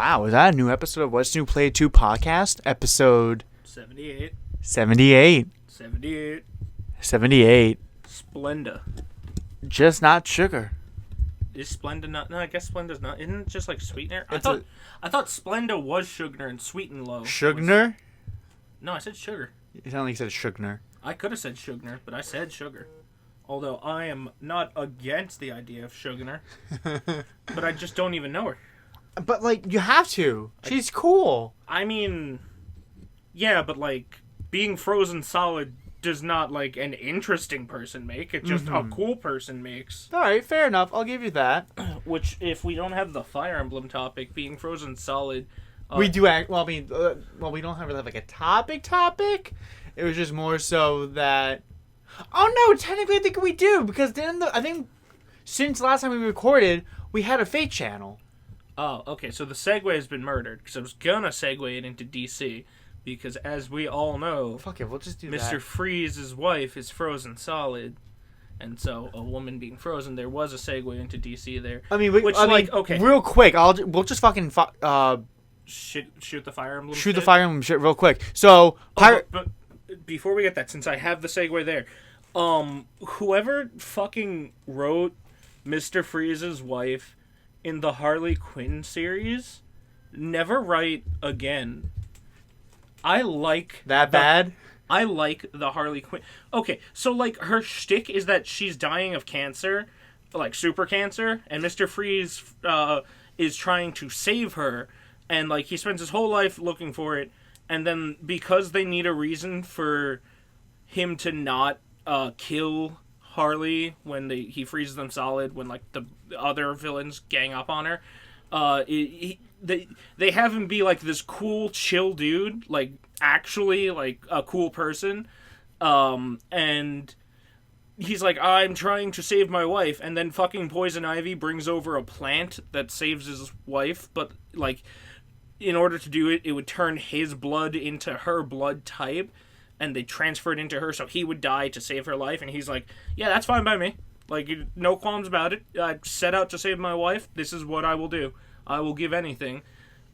Wow, is that a new episode of What's New Play 2 podcast? Episode 78. 78. 78. 78. Splenda. Just not sugar. Is Splenda not? No, I guess Splenda's not. Isn't it just like sweetener? I It's thought Splenda was sugar and Sweet and Low. Sugar? No, I said sugar. You sound like you said sugar. I could have said sugar, but I said sugar. Although I am not against the idea of sugar, but I just don't even know her. But, like, you have to. She's cool. I mean, yeah, but, like, being frozen solid does not, like, an interesting person make. It's just a cool person makes. Alright, fair enough. I'll give you that. Which, if we don't have the Fire Emblem topic, being frozen solid... we do act... Well, I mean... we don't really have, like, a topic. It was just more so that... Oh, no, technically I think we do. Because then I think since last time we recorded, we had a Fate channel. Oh, okay, so the segue has been murdered, because I was gonna segue it into DC, because as we all know... Fuck it, we'll just do Mr. that. Freeze's wife is frozen solid, and so a woman being frozen, there was a segue into DC there. I mean, okay. real quick, we'll just fucking... shoot the Fire Emblem shoot shit? the Fire Emblem shit real quick. So, but before we get that, since I have the segue there, whoever fucking wrote Mr. Freeze's wife in the Harley Quinn series, never write again. I like... bad? I like the Harley Quinn. Okay, so, like, her shtick is that she's dying of cancer, like, super cancer, and Mr. Freeze is trying to save her, and, like, he spends his whole life looking for it, and then because they need a reason for him to not kill Harley when he freezes them solid, when, like, the other villains gang up on her, they have him be, like, this cool, chill dude, like, actually, like, a cool person, and he's like, I'm trying to save my wife, and then fucking Poison Ivy brings over a plant that saves his wife, but, like, in order to do it, it would turn his blood into her blood type, and they transfer it into her, so he would die to save her life, and he's like, yeah, that's fine by me. Like, no qualms about it. I set out to save my wife. This is what I will do. I will give anything.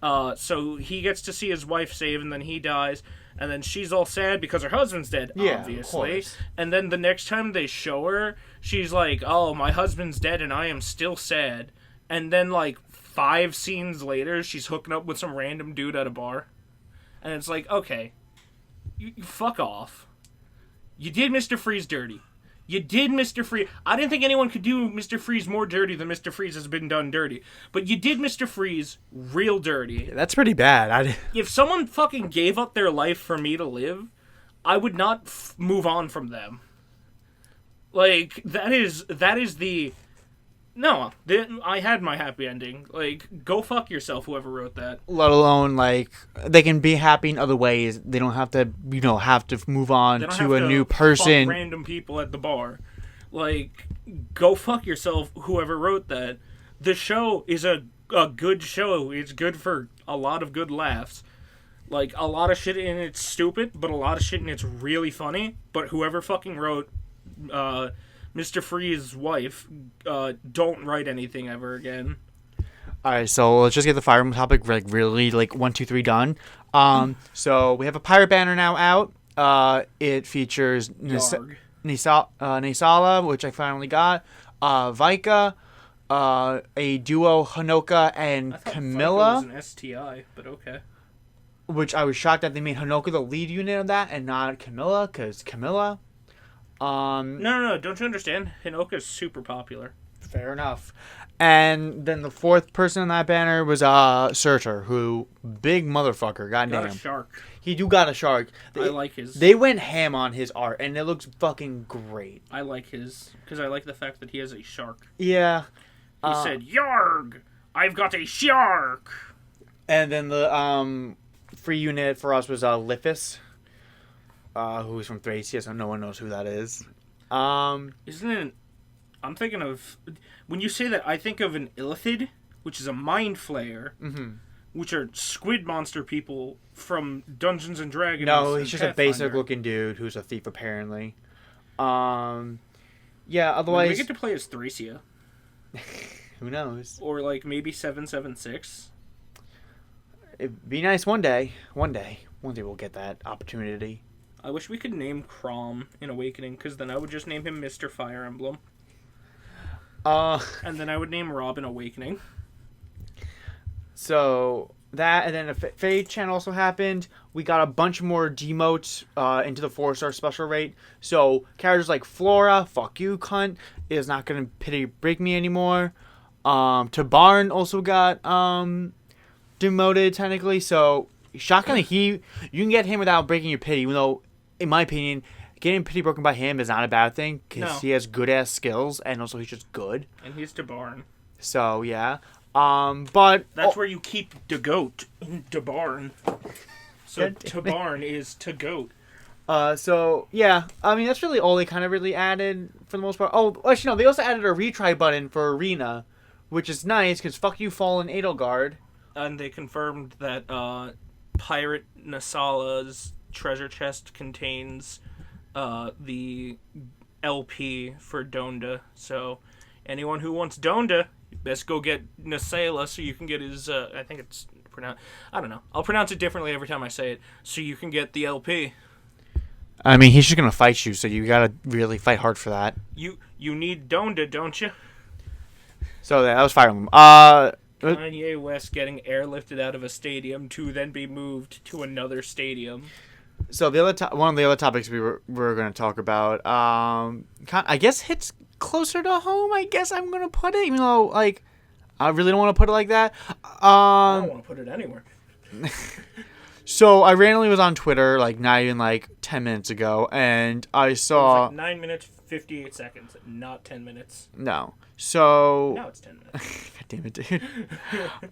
So he gets to see his wife saved, and then he dies, and then she's all sad because her husband's dead, obviously. Of course. And then the next time they show her, she's like, oh, my husband's dead, and I am still sad. And then, like, 5 scenes later, she's hooking up with some random dude at a bar. And it's like, okay, you fuck off. You did Mr. Freeze dirty. You did Mr. Freeze. I didn't think anyone could do Mr. Freeze more dirty than Mr. Freeze has been done dirty. But you did Mr. Freeze real dirty. That's pretty bad. If someone fucking gave up their life for me to live, I would not move on from them. Like, that is the... No, I had my happy ending. Like, go fuck yourself, whoever wrote that. Let alone, like, they can be happy in other ways. They don't have to, have to move on to a new person. Fuck random people at the bar. Like, go fuck yourself, whoever wrote that. The show is a good show. It's good for a lot of good laughs. Like, a lot of shit in it's stupid, but a lot of shit in it's really funny. But whoever fucking wrote Mr. Freeze's wife, don't write anything ever again. Alright, so let's just get the Fire Emblem topic, like, really, like, 1, 2, 3 done. So we have a pirate banner now out. It features Nisala, which I finally got, Vika, a duo Hanoka and Camilla. Vika was an STI, but okay. Which I was shocked that they made Hanoka the lead unit of that and not Camilla, because Camilla... No, don't you understand? Hinoka's super popular. Fair enough. And then the 4th person on that banner was Surtur, who, big motherfucker, goddamn. Got a shark. He do got a shark. I like his. They went ham on his art, and it looks fucking great. I like his, because I like the fact that he has a shark. Yeah. He said, Yarg! I've got a shark! And then the free unit for us was Lithis. Who's from Thracia, so no one knows who that is. Isn't it... I'm thinking of... When you say that, I think of an Illithid, which is a mind flayer, which are squid monster people from Dungeons and Dragons. No, he's just Pathfinder. a basic-looking dude who's a thief, apparently. Yeah, otherwise... We get to play as Thracia. Who knows? Or, like, maybe 776. It'd be nice one day. One day we'll get that opportunity. I wish we could name Crom in Awakening, because then I would just name him Mr. Fire Emblem. And then I would name Robin Awakening. So that, and then a Fate channel also happened. We got a bunch more demotes into the 4-star special rate. So characters like Flora, fuck you, cunt, is not gonna pity break me anymore. Tabarn also got demoted technically. So shotgun, you can get him without breaking your pity. Even though, in my opinion, getting pity broken by him is not a bad thing because he has good ass skills and also he's just good. And he's Tabarn. So yeah. But that's where you keep the goat in the barn. So Tabarn is to goat. So yeah, I mean that's really all they kind of really added for the most part. Oh, actually no, they also added a retry button for Arena, which is nice because fuck you, Fallen Edelgard. And they confirmed that Pirate Nasala's treasure chest contains the LP for Donda. So anyone who wants Donda, best go get Nasala so you can get his, I think it's pronounced, I don't know. I'll pronounce it differently every time I say it, so you can get the LP. I mean, he's just going to fight you, so you got to really fight hard for that. You need Donda, don't you? So that was Fire Emblem. Kanye West getting airlifted out of a stadium to then be moved to another stadium. So the other one of the other topics we were going to talk about, I guess hits closer to home. I guess I'm going to put it, even though like I really don't want to put it like that. I don't want to put it anywhere. So I randomly was on Twitter like not even like 10 minutes ago, and I saw it was like 9 minutes 58 seconds, not 10 minutes. No. So now it's 10 minutes. God damn it, dude.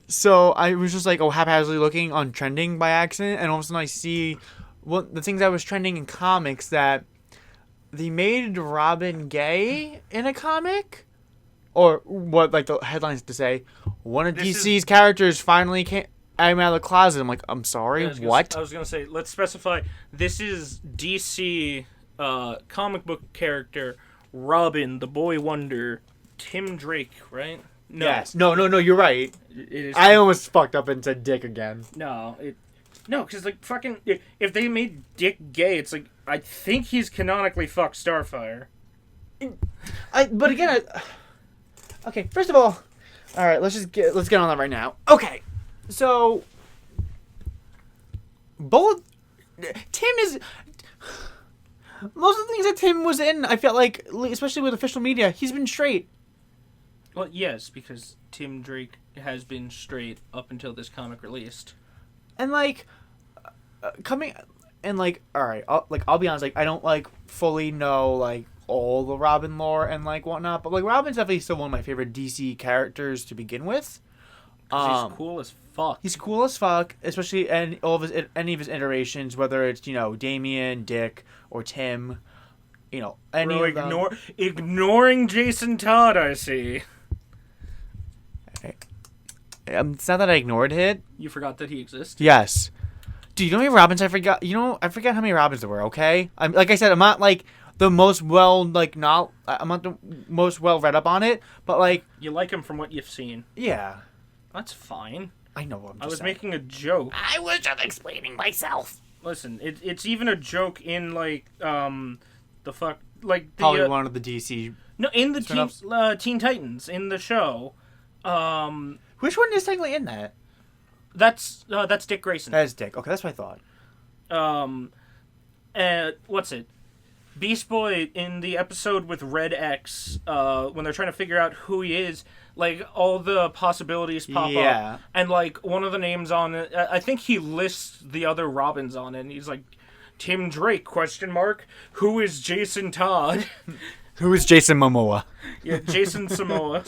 So I was just like haphazardly looking on trending by accident, and all of a sudden I see the things that was trending in comics that they made Robin gay in a comic, or what like the headlines to say one of DC's characters finally came out of the closet. I'm like, I'm sorry, what? I was gonna say, let's specify. This is DC comic book character Robin, the Boy Wonder, Tim Drake, right? No. Yes. No. You're right. It is. I almost fucked up and said Dick again. No, because like fucking, if they made Dick gay, it's like I think he's canonically fucked Starfire. But again, okay. First of all right. Let's get on that right now. Okay, so both Tim is. Most of the things that Tim was in, I felt like, especially with official media, he's been straight. Well, yes, because Tim Drake has been straight up until this comic released. And like, all right, I'll be honest, like, I don't like fully know like all the Robin lore and like whatnot, but like Robin's definitely still one of my favorite DC characters to begin with. He's cool as fuck. He's cool as fuck, especially in any of his iterations, whether it's Damian, Dick, or Tim, any of them. Ignoring Jason Todd, I see. It's not that I ignored it. You forgot that he exists? Yes. Do you know how many Robins I forgot? I forget how many Robins there were. Okay, like I said, I'm not like the most I'm not the most well read up on it, but like you like him from what you've seen. Yeah, that's fine. I know. I was making a joke. I was just explaining myself. Listen, it's even a joke in like the fuck like the, probably one of the DC. No, in the Teen Titans in the show. Which one is technically in that? That's Dick Grayson. That is Dick. Okay, that's what I thought. What's it? Beast Boy in the episode with Red X, when they're trying to figure out who he is, like all the possibilities pop up, and like one of the names on it, I think he lists the other Robins on it, and he's like, Tim Drake ? Who is Jason Todd? Who is Jason Momoa? Yeah, Jason Samoa.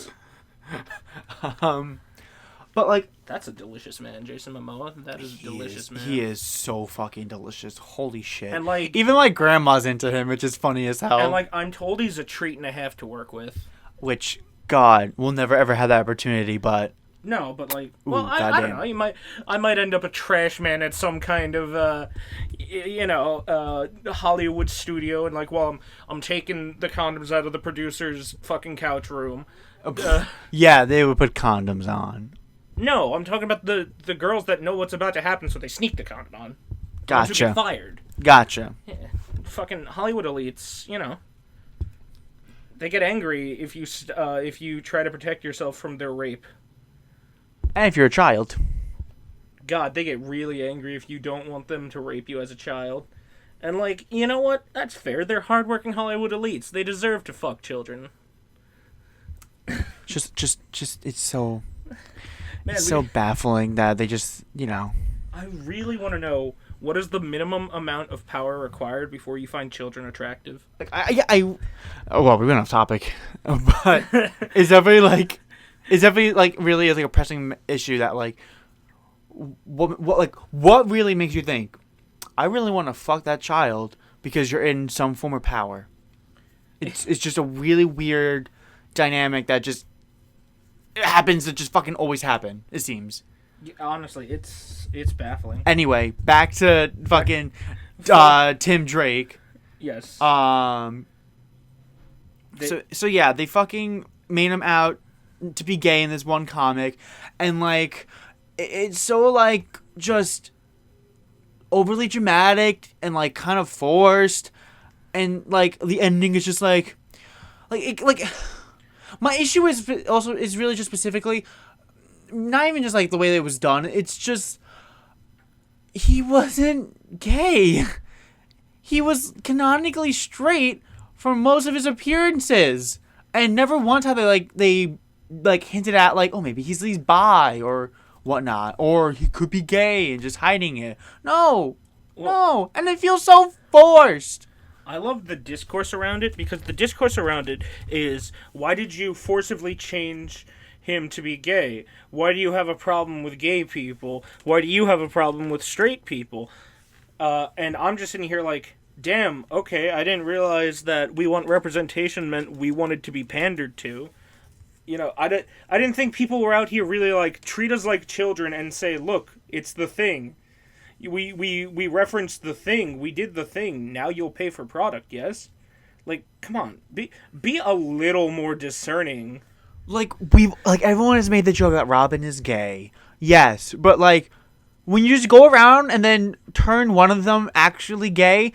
But like that's a delicious man, Jason Momoa. That is a delicious man. He is so fucking delicious. Holy shit. And like even my grandma's into him, which is funny as hell. And like I'm told he's a treat and a half to work with. Which God, we'll never ever have that opportunity, but no, but like well, I don't know. I might end up a trash man at some kind of Hollywood studio, and like while I'm taking the condoms out of the producer's fucking couch room. Yeah, they would put condoms on. No, I'm talking about the girls that know what's about to happen, so they sneak the condom on. The ones who Gotcha. get fired. Gotcha. Yeah. Fucking Hollywood elites, they get angry if you try to protect yourself from their rape. And if you're a child. God, they get really angry if you don't want them to rape you as a child. And, like, you know what? That's fair. They're hardworking Hollywood elites. They deserve to fuck children. Just, it's so... Man, it's so baffling that they just, I really want to know, what is the minimum amount of power required before you find children attractive? Like, oh, well, we went off topic. But it's definitely, like, really is, like, a pressing issue that, like, what really makes you think, I really want to fuck that child because you're in some form of power? It's just a really weird dynamic that just happens to just fucking always happen, it seems. Yeah, honestly, it's baffling. Anyway, back to fucking Tim Drake. Yes. So yeah, they fucking made him out to be gay in this one comic, and like it's so like just overly dramatic and like kind of forced, and like the ending is just like my issue is really just specifically not even just like the way that it was done. It's just he wasn't gay. He was canonically straight for most of his appearances, and never once have they hinted at like, oh, maybe he's bi or whatnot, or he could be gay and just hiding it. No, and it feels so forced. I love the discourse around it, because the discourse around it is, why did you forcibly change him to be gay? Why do you have a problem with gay people? Why do you have a problem with straight people? And I'm just sitting here like, damn, okay, I didn't realize that we want representation meant we wanted to be pandered to. I didn't think people were out here really like, treat us like children and say, look, it's the thing. We referenced the thing. We did the thing. Now you'll pay for product, yes? Like, come on. Be a little more discerning. Like, everyone has made the joke that Robin is gay. Yes, but like, when you just go around and then turn one of them actually gay,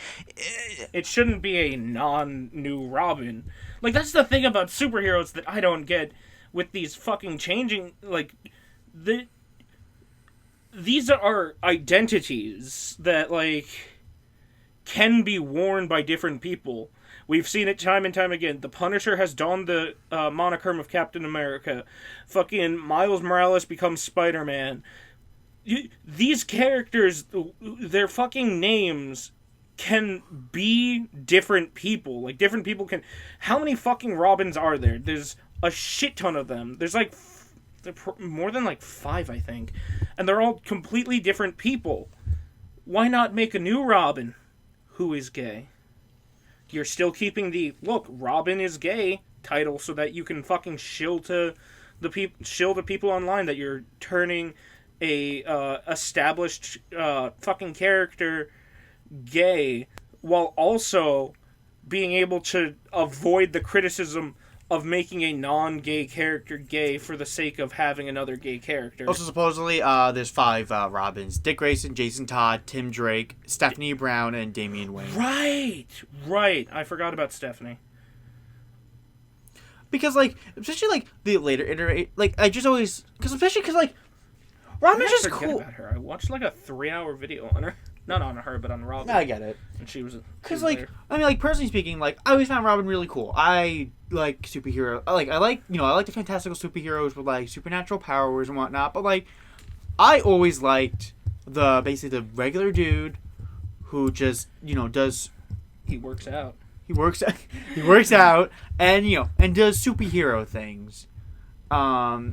it shouldn't be a non-new Robin. Like, that's the thing about superheroes that I don't get with these fucking changing, like, these are identities that, like, can be worn by different people. We've seen it time and time again. The Punisher has donned the monochrome of Captain America. Fucking Miles Morales becomes Spider-Man. These characters, their fucking names can be different people. Like, different people can... How many fucking Robins are there? There's a shit ton of them. There's, like, more than, like, 5, I think. And they're all completely different people. Why not make a new Robin who is gay? You're still keeping the, look, Robin is gay title so that you can fucking shill to the people online that you're turning a established fucking character gay, while also being able to avoid the criticism of making a non-gay character gay for the sake of having another gay character. Also, supposedly, there's 5 Robins: Dick Grayson, Jason Todd, Tim Drake, Stephanie Brown, and Damian Wayne. Right. I forgot about Stephanie. Because, like, especially, like, the later iterate, like, I just always... Especially because, like, Robin's just cool. About her. I watched, like, a 3-hour video on her. Not on her, but on Robin. I get it. And she was... Because, like, there. I mean, like, personally speaking, like, I always found Robin really cool. I like superhero... I like the fantastical superheroes with, like, supernatural powers and whatnot. But, like, I always liked basically the regular dude who just, does... He works out. He works out and, and does superhero things.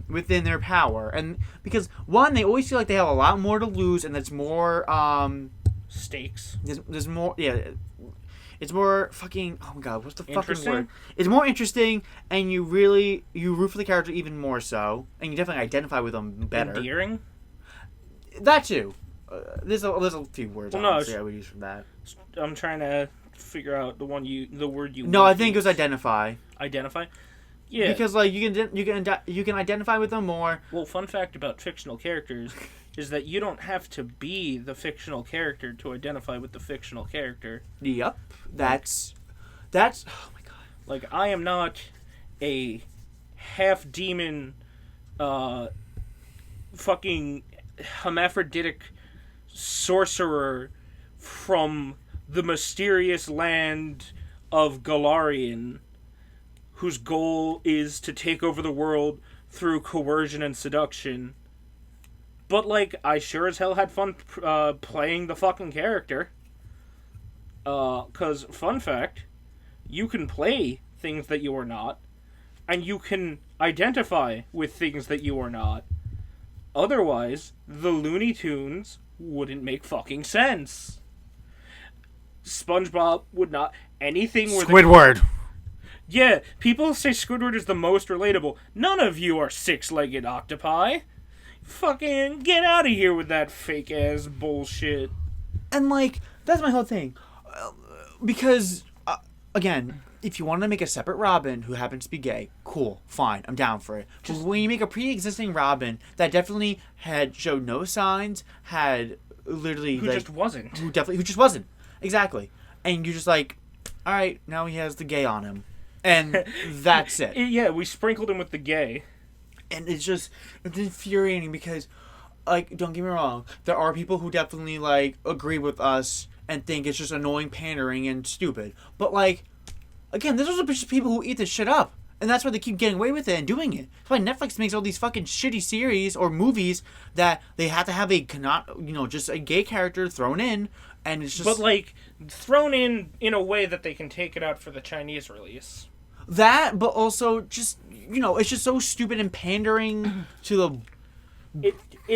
Within their power. And because, one, they always feel like they have a lot more to lose, and that's more, stakes. There's more, it's more fucking, oh my god, what's the fucking word? It's more interesting, and you root for the character even more so, and you definitely identify with them better. Endearing? That too. There's a few words I would use from that. I'm trying to figure out the word you... No, I think it was identify. Identify? Yeah. Because like you can identify with them more. Well, fun fact about fictional characters is that you don't have to be the fictional character to identify with the fictional character. Yep. That's oh my god. Like, I am not a half demon fucking hermaphroditic sorcerer from the mysterious land of Galarian, whose goal is to take over the world through coercion and seduction. But, like, I sure as hell had fun playing the fucking character. 'Cause, fun fact, you can play things that you are not, and you can identify with things that you are not. Otherwise, the Looney Tunes wouldn't make fucking sense. SpongeBob would not. Anything where Squidward. Yeah, people say Squidward is the most relatable. None of you are six-legged octopi. Fucking get out of here with that fake-ass bullshit. And like that's my whole thing, because again, if you want to make a separate Robin who happens to be gay, cool, fine, I'm down for it. But when you make a pre-existing Robin that definitely had showed no signs, had literally Who just wasn't. who just wasn't exactly, and you're just like, all right, now he has the gay on him, and that's it. Yeah, we sprinkled him with the gay. And it's infuriating because, like, don't get me wrong, there are people who definitely like agree with us and think it's just annoying pandering and stupid. But like, again, there's also just people who eat this shit up, and that's why they keep getting away with it and doing it. That's why Netflix makes all these fucking shitty series or movies that they have to have just a gay character thrown in, and it's just But, like, thrown in a way that they can take it out for the Chinese release. that. But also just it's just so stupid and pandering to the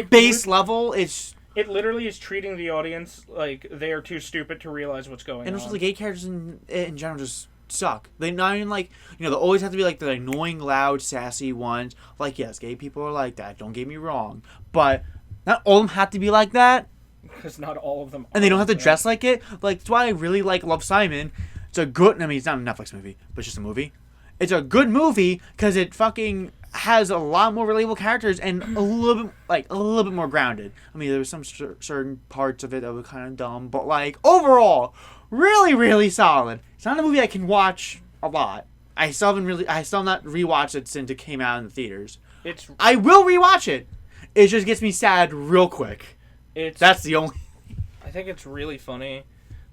base level. It literally is treating the audience like they are too stupid to realize what's going on. And also the gay characters in general just suck. They not even like, they always have to be like the annoying, loud, sassy ones. Like, yes, gay people are like that, don't get me wrong. But not all of them have to be like that. Because not all of them are. And they don't have to dress like it. Like, that's why I really Love, Simon. It's a good, it's not a Netflix movie, but it's just a movie. It's a good movie because it fucking has a lot more relatable characters and a little bit more grounded. I mean, there was some certain parts of it that were kind of dumb, but like overall, really, really solid. It's not a movie I can watch a lot. I still not rewatched it since it came out in the theaters. I will rewatch it. It just gets me sad real quick. That's the only. I think it's really funny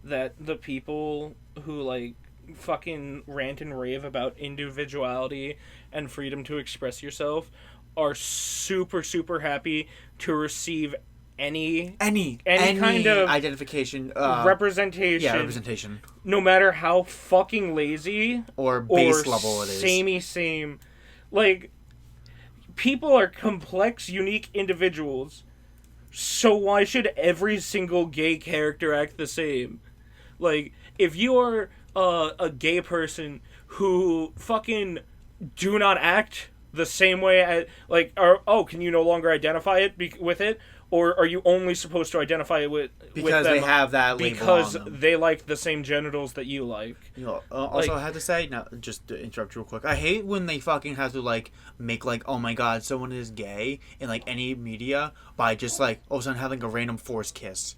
that the people who like fucking rant and rave about individuality and freedom to express yourself are super, super happy to receive any kind of identification, representation. Yeah, representation. No matter how fucking lazy or base level it is. Same. Like, people are complex, unique individuals. So why should every single gay character act the same? Like, if you are a gay person who fucking do not act the same way as, like, can you no longer identify it with it? Or are you only supposed to identify it with because them they have that label because on them. they like the same genitals that you like? Also, I have to say, now, just to interrupt you real quick, I hate when they fucking have to, like, make, like, oh my god, someone is gay in, like, any media by just, like, all of a sudden having a random forced kiss.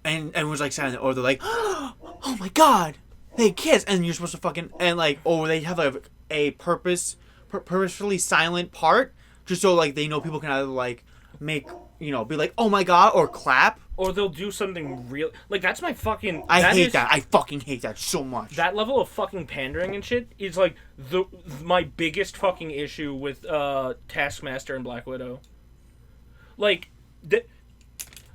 And everyone's, like, silent, or they're like, oh my god, they kiss, and you're supposed to fucking, and, like, or they have, like, a purposefully silent part, just so, like, they know people can either, like, make, be like, oh my god, or clap. Or they'll do something real. Like, that's my fucking... I fucking hate that so much. That level of fucking pandering and shit is, like, my biggest fucking issue with Taskmaster and Black Widow. Like,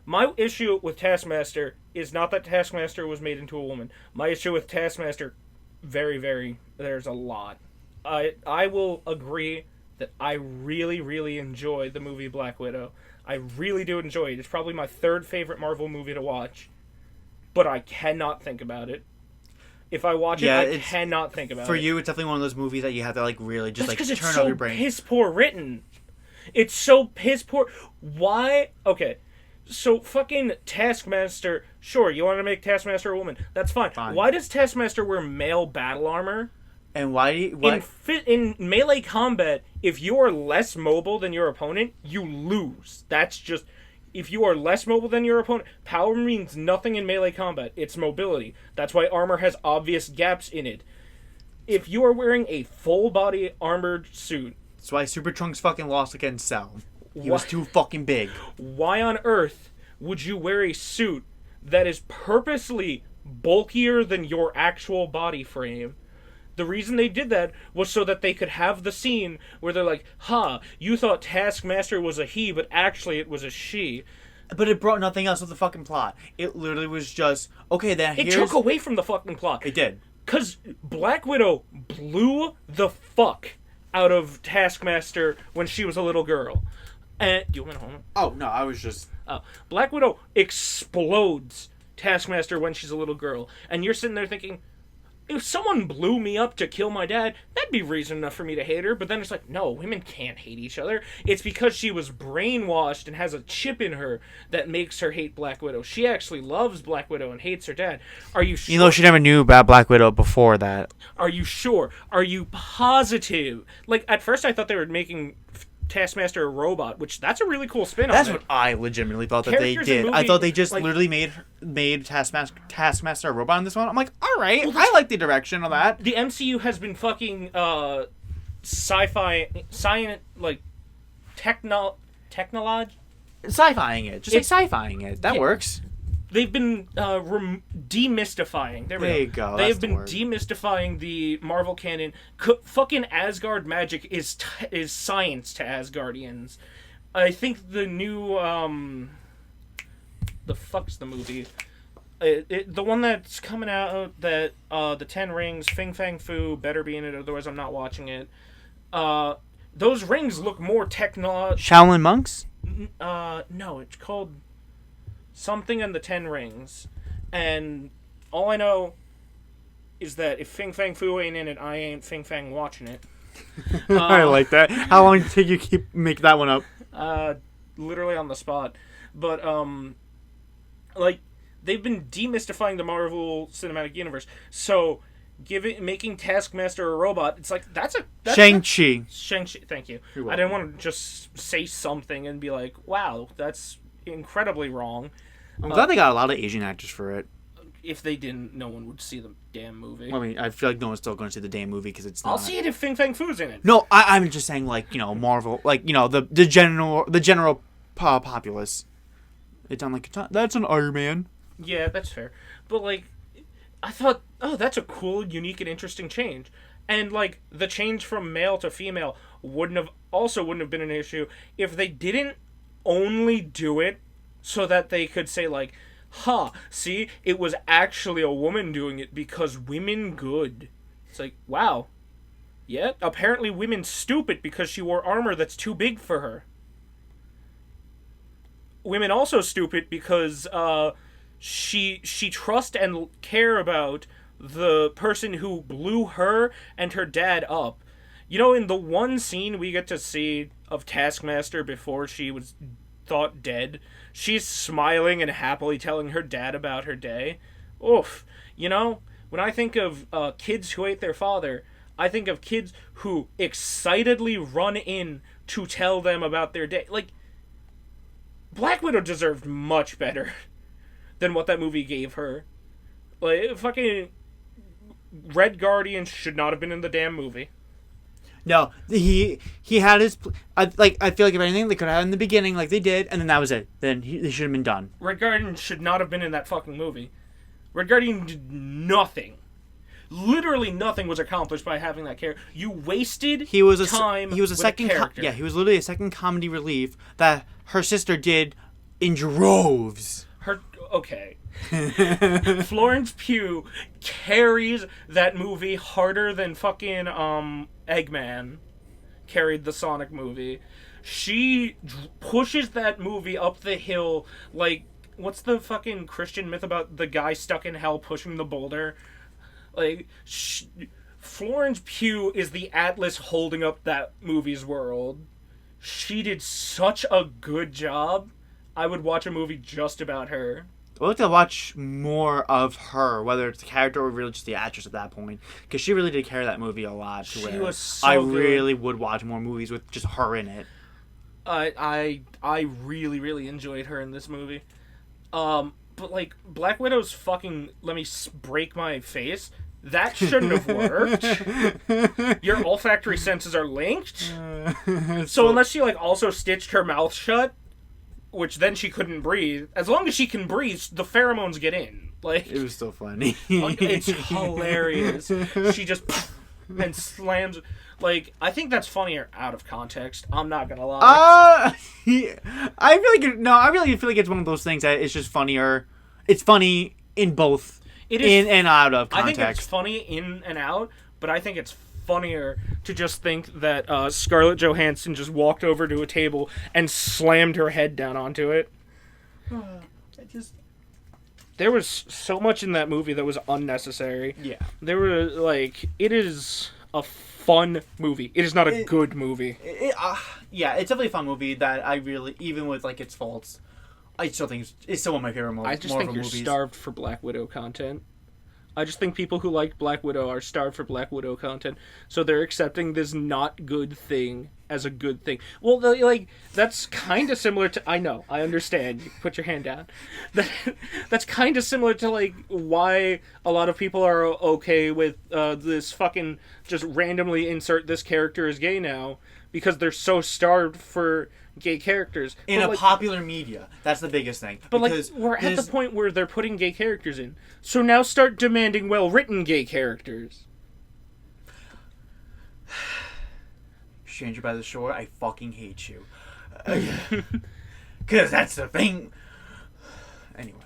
my issue with Taskmaster is not that Taskmaster was made into a woman. My issue with Taskmaster, there's a lot. I will agree that I really, really enjoy the movie Black Widow. I really do enjoy it. It's probably my third favorite Marvel movie to watch. But I cannot think about it. If I watch it, I cannot think about it. For you, it's definitely one of those movies that you have to, like, really just, that's like, turn off your brain. It's so piss poor written. It's so piss poor. Why? Okay. So, fucking Taskmaster, sure, you want to make Taskmaster a woman. That's fine. Why does Taskmaster wear male battle armor? And why? In melee combat, if you are less mobile than your opponent, you lose. That's just... If you are less mobile than your opponent, power means nothing in melee combat. It's mobility. That's why armor has obvious gaps in it. If you are wearing a full body armored suit... That's why Super Trunks fucking lost against Cell. He was too fucking big. Why on earth would you wear a suit that is purposely bulkier than your actual body frame? The reason they did that was so that they could have the scene where they're like, you thought Taskmaster was a he, but actually it was a she. But it brought nothing else to the fucking plot. It literally was just, okay, then It took away from the fucking plot. It did. Because Black Widow blew the fuck out of Taskmaster when she was a little girl. And do you want me to hold it? Oh, no, I was just... Black Widow explodes Taskmaster when she's a little girl. And you're sitting there thinking... If someone blew me up to kill my dad, that'd be reason enough for me to hate her. But then it's like, no, women can't hate each other. It's because she was brainwashed and has a chip in her that makes her hate Black Widow. She actually loves Black Widow and hates her dad. Are you sure? You know, she never knew about Black Widow before that. Are you sure? Are you positive? Like, at first I thought they were making Taskmaster a robot, which that's a really cool spin on it. That's what I legitimately thought that they did. I thought they just literally made Taskmaster a robot in this one. I'm like, all right, I like the direction of that. The MCU has been fucking sci-fi, science, like technology. Sci-fying it. Just say sci-fying it. That works. They've been demystifying. There you go. They've been demystifying the Marvel canon. Fucking Asgard magic is science to Asgardians. I think the new the fuck's the movie? The one that's coming out that the Ten Rings, Fing Fang Fu better be in it, otherwise I'm not watching it. Those rings look more Shaolin monks? No, it's called something and the Ten Rings, and all I know is that if Fing Fang Fu ain't in it, I ain't Fing Fang watching it. I like that. How long did it take you make that one up? Literally on the spot. But like they've been demystifying the Marvel Cinematic Universe. So making Taskmaster a robot, it's like that's Shang-Chi. Shang-Chi, thank you. I didn't want to just say something and be like, wow, that's incredibly wrong. I'm glad they got a lot of Asian actors for it. If they didn't, no one would see the damn movie. I mean, I feel like no one's still going to see the damn movie because it's not... I'll see it if Fing Fang Fu's in it. No, I'm just saying, like, you know, Marvel, like, you know, the general populace. It's on like, that's an Iron Man. Yeah, that's fair. But, like, I thought, oh, that's a cool, unique, and interesting change. And, like, the change from male to female wouldn't have been an issue if they didn't only do it so that they could say, like, see, it was actually a woman doing it because women good. It's like, wow. Yeah, apparently women stupid because she wore armor that's too big for her. Women also stupid because she trust and care about the person who blew her and her dad up. You know, in the one scene we get to see of Taskmaster before she was thought dead, she's smiling and happily telling her dad about her day. Oof. You know, when I think of kids who hate their father, I think of kids who excitedly run in to tell them about their day. Like, Black Widow deserved much better than what that movie gave her. Like, fucking Red Guardian should not have been in the damn movie. No, he had his... I feel like if anything, they could have in the beginning like they did, and then that was it. Then they should have been done. Red Guardian should not have been in that fucking movie. Red Guardian did nothing. Literally nothing was accomplished by having that character. You wasted time He was a second character. He was literally a second comedy relief that her sister did in droves. Okay. Florence Pugh carries that movie harder than fucking Eggman carried the Sonic movie. She pushes that movie up the hill like, what's the fucking Christian myth about the guy stuck in hell pushing the boulder? Like, Florence Pugh is the Atlas holding up that movie's world. She did such a good job. I would watch a movie just about her. I'd like to watch more of her, whether it's the character or really just the actress at that point, because she really did carry that movie a lot. She was so I good. really would watch more movies with just her in it. I really, really enjoyed her in this movie. But like Black Widow's fucking let me break my face. That shouldn't have worked. Your olfactory senses are linked. So unless she like also stitched her mouth shut, which then she couldn't breathe. As long as she can breathe, the pheromones get in. Like it was still funny. It's hilarious. She just and slams. Like I think that's funnier out of context. I'm not gonna lie. I really feel like it's one of those things that it's just funnier. It's funny in both. It is in and out of context. I think it's funny in and out, but I think it's funnier to just think that Scarlett Johansson just walked over to a table and slammed her head down onto it. There was so much in that movie that was unnecessary. Yeah. There were, like, it is a fun movie. It is not a good movie. Yeah, it's definitely a fun movie that I really, even with, like, its faults, I still think it's still one of my favorite movies. I just think you're starved for Black Widow content. I just think people who like Black Widow are starved for Black Widow content, so they're accepting this not good thing as a good thing. Well, like, that's kind of similar to... I know, I understand. You put your hand down. That's kind of similar to, like, why a lot of people are okay with this fucking just randomly insert this character as gay now, because they're so starved for gay characters. In a popular media. That's the biggest thing. But, like, we're at the point where they're putting gay characters in. So now start demanding well-written gay characters. Stranger by the Shore, I fucking hate you. Because that's the thing. Anyway.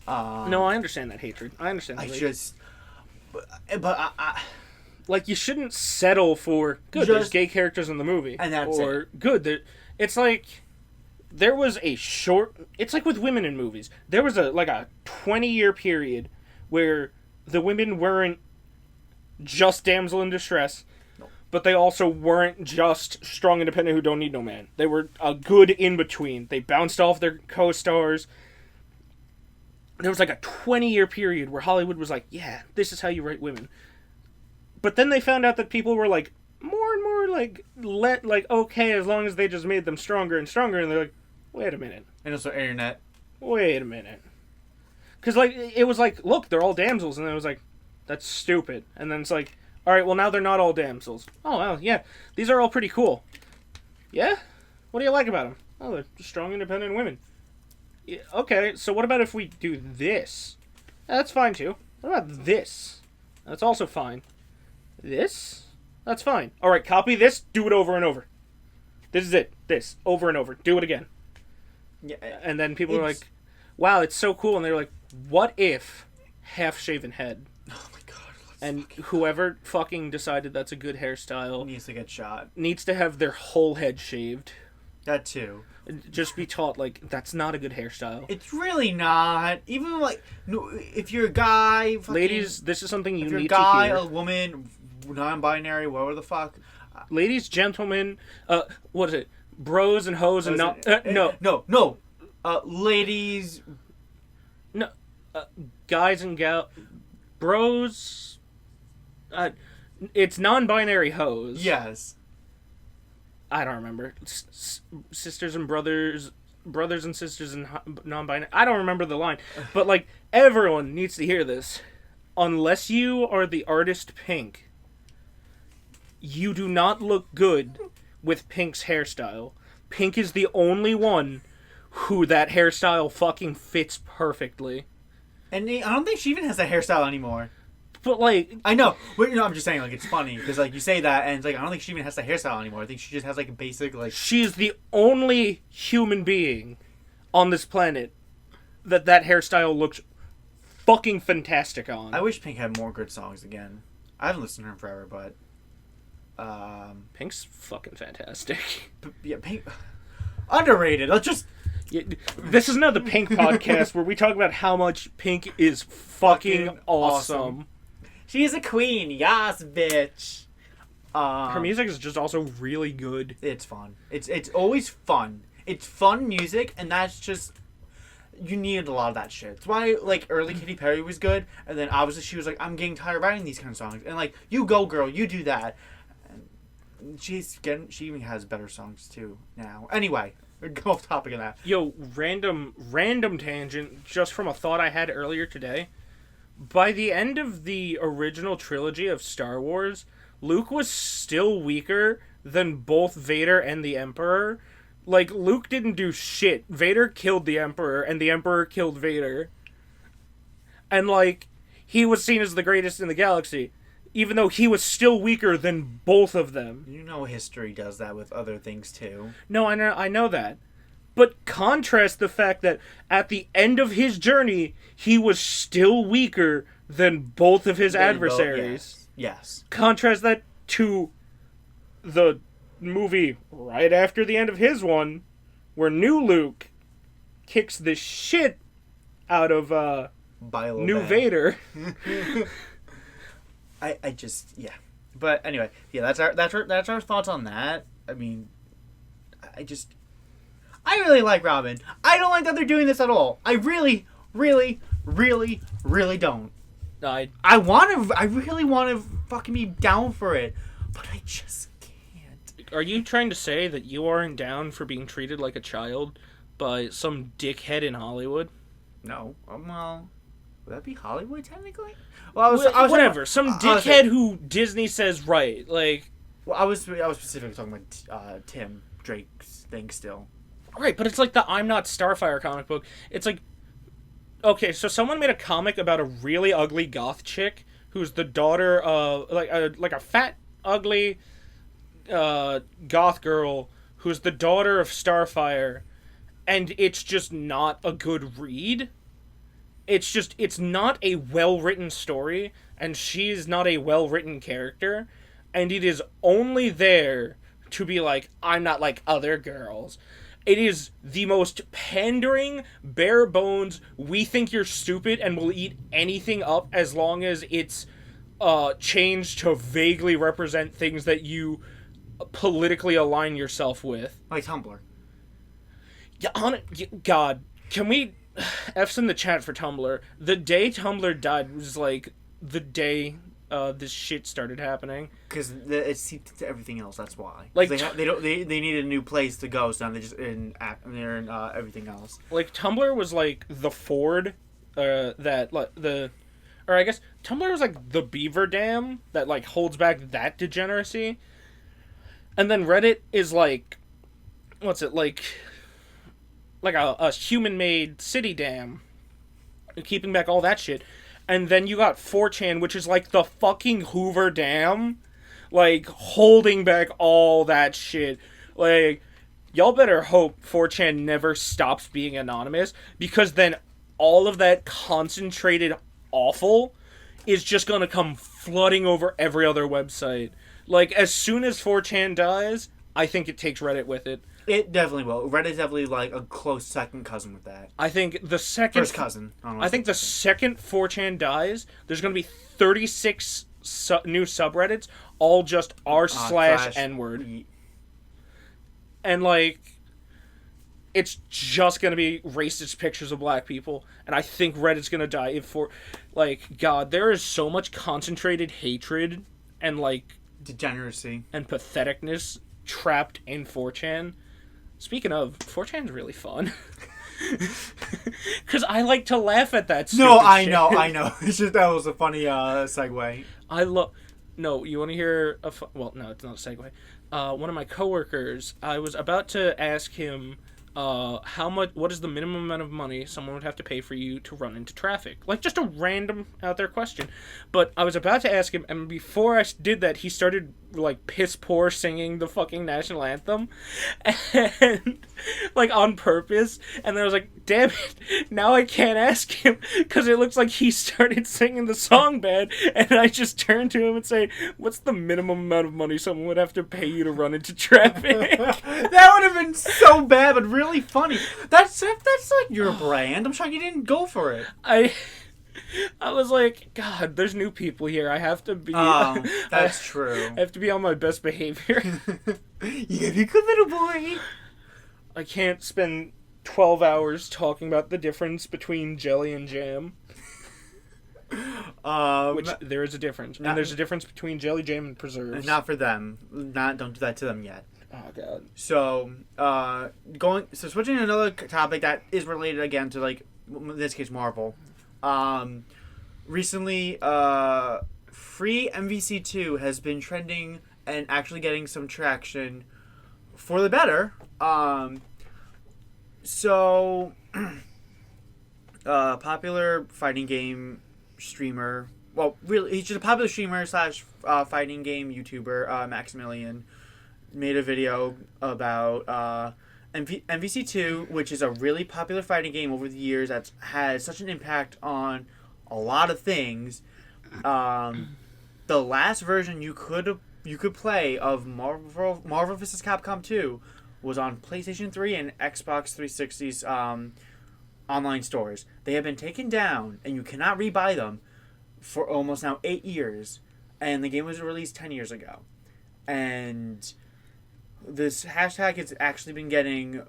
No, I understand that hatred. I understand that hatred. But like, you shouldn't settle for, good, there's gay characters in the movie. And that's or, good, it's like, there was a short... It's like with women in movies. There was a 20-year period where the women weren't just damsel in distress, but they also weren't just strong, independent who don't need no man. They were a good in-between. They bounced off their co-stars. There was like a 20-year period where Hollywood was like, yeah, this is how you write women. But then they found out that people were like, more and more okay, as long as they just made them stronger and stronger, and they're like, wait a minute. And also internet. Wait a minute. Because, like, it was like, look, they're all damsels, and then it was like, that's stupid. And then it's like, alright, well, now they're not all damsels. Oh, well, yeah, these are all pretty cool. Yeah? What do you like about them? Oh, they're strong, independent women. Yeah, okay, so what about if we do this? That's fine, too. What about this? That's also fine. This? That's fine. Alright, copy this, do it over and over. This is it. This. Over and over. Do it again. Yeah, and then people are like, wow, it's so cool. And they're like, what if half-shaven head? Oh my god. And whoever fucking decided that's a good hairstyle needs to get shot. Needs to have their whole head shaved. That too. Just be taught, like, that's not a good hairstyle. It's really not. Even, like, no, if you're a guy... Fucking, ladies, this is something you need to hear. If you're a guy, a woman, non-binary, whatever the fuck. Ladies, gentlemen, what is it? Bros and hoes and not... No. Ladies... No. Guys and gals... Bros... it's non-binary hoes. Yes. I don't remember. Sisters and brothers and sisters and non-binary. I don't remember the line. But, like, everyone needs to hear this. Unless you are the artist Pink, you do not look good with Pink's hairstyle. Pink is the only one who that hairstyle fucking fits perfectly. And I don't think she even has a hairstyle anymore. But, like... I know. But, I'm just saying, like, it's funny. Because, like, you say that, and it's like, I don't think she even has a hairstyle anymore. I think she just has, like, a basic, like... She's the only human being on this planet that hairstyle looks fucking fantastic on. I wish Pink had more good songs again. I haven't listened to her forever, but... Pink's fucking fantastic. Yeah, Pink... Underrated. Let's just... Yeah, this is not the Pink podcast where we talk about how much Pink is fucking awesome. She is a queen, yes, bitch. Her music is just also really good. It's fun. It's always fun. It's fun music, and that's just... you needed a lot of that shit. That's why, like, early Katy Perry was good, and then obviously she was like, I'm getting tired of writing these kind of songs. And, like, you go, girl, you do that. And she even has better songs, too, now. Anyway, go off topic of that. Yo, random tangent, just from a thought I had earlier today. By the end of the original trilogy of Star Wars, Luke was still weaker than both Vader and the Emperor. Like, Luke didn't do shit. Vader killed the Emperor, and the Emperor killed Vader. And, like, he was seen as the greatest in the galaxy, even though he was still weaker than both of them. You know history does that with other things, too. No, I know that. But contrast the fact that at the end of his journey, he was still weaker than both of his adversaries. Yes. Contrast that to the movie right after the end of his one, where new Luke kicks the shit out of new Vader. I just, yeah. But anyway, yeah, that's our thoughts on that. I mean, I really like Robin. I don't like that they're doing this at all. I really, really, really, really don't. I really want to fucking be down for it, but I just can't. Are you trying to say that you aren't down for being treated like a child by some dickhead in Hollywood? No. Well, would that be Hollywood technically? Well, I was whatever. Some dickhead who Disney says right. Like, well, I was specifically talking about Tim Drake's thing still. Right, but it's like the I'm Not Starfire comic book. It's like, okay, so someone made a comic about a really ugly goth chick who's the daughter of like a fat, ugly goth girl who's the daughter of Starfire, and it's just not a good read. It's not a well-written story, and she's not a well-written character, and it is only there to be like, I'm not like other girls. It is the most pandering, bare bones, we think you're stupid and will eat anything up as long as it's changed to vaguely represent things that you politically align yourself with. Like Tumblr. Yeah, God, can we F's in the chat for Tumblr? The day Tumblr died was like the day this shit started happening. Because it seeped into everything else. That's why. Like they needed a new place to go, so now they're just they're in everything else. Like Tumblr was like the Ford, or I guess Tumblr was like the beaver dam that like holds back that degeneracy. And then Reddit is like, what's it like a human-made city dam, keeping back all that shit. And then you got 4chan, which is like the fucking Hoover Dam, like holding back all that shit. Like, y'all better hope 4chan never stops being anonymous, because then all of that concentrated awful is just gonna come flooding over every other website. Like, as soon as 4chan dies, I think it takes Reddit with it. It definitely will. Reddit's definitely like a close second cousin with that. I think the second... First cousin. I think the second 4chan dies, there's going to be 36 new subreddits, all just r/n-word. And, like, it's just going to be racist pictures of black people. And I think Reddit's going to die God, there is so much concentrated hatred and, like... degeneracy. And patheticness trapped in 4chan. Speaking of, 4chan's really fun. Because I like to laugh at that stupid shit. I know. It's just, that was a funny segue. No, you want to hear well, no, it's not a segue. One of my coworkers, I was about to ask him what is the minimum amount of money someone would have to pay for you to run into traffic? Like, just a random out there question. But I was about to ask him, and before I did that, he started, like, piss poor singing the fucking national anthem. And, like, on purpose. And then I was like, damn it, now I can't ask him, because it looks like he started singing the song bad. And I just turned to him and say, what's the minimum amount of money someone would have to pay you to run into traffic? That would have been so bad, but really funny. That's like your brand. I'm shocked you didn't go for it. I was like, God, there's new people here. I have to be. That's true. I have to be on my best behavior. You gotta be a good little boy. I can't spend 12 hours talking about the difference between jelly and jam. Which there is a difference. And there's a difference between jelly, jam, and preserves. Not for them. Don't do that to them yet. Oh, God. So, switching to another topic that is related again to, like, in this case, Marvel. Recently, free MVC2 has been trending and actually getting some traction for the better. Popular fighting game streamer. Well, really, he's just a popular streamer / fighting game YouTuber, Maximilian, made a video about MVC2, which is a really popular fighting game over the years that's had such an impact on a lot of things. The last version you could play of Marvel vs. Capcom 2 was on PlayStation 3 and Xbox 360's online stores. They have been taken down, and you cannot rebuy them for almost now 8 years. And the game was released 10 years ago. And this hashtag has actually been getting,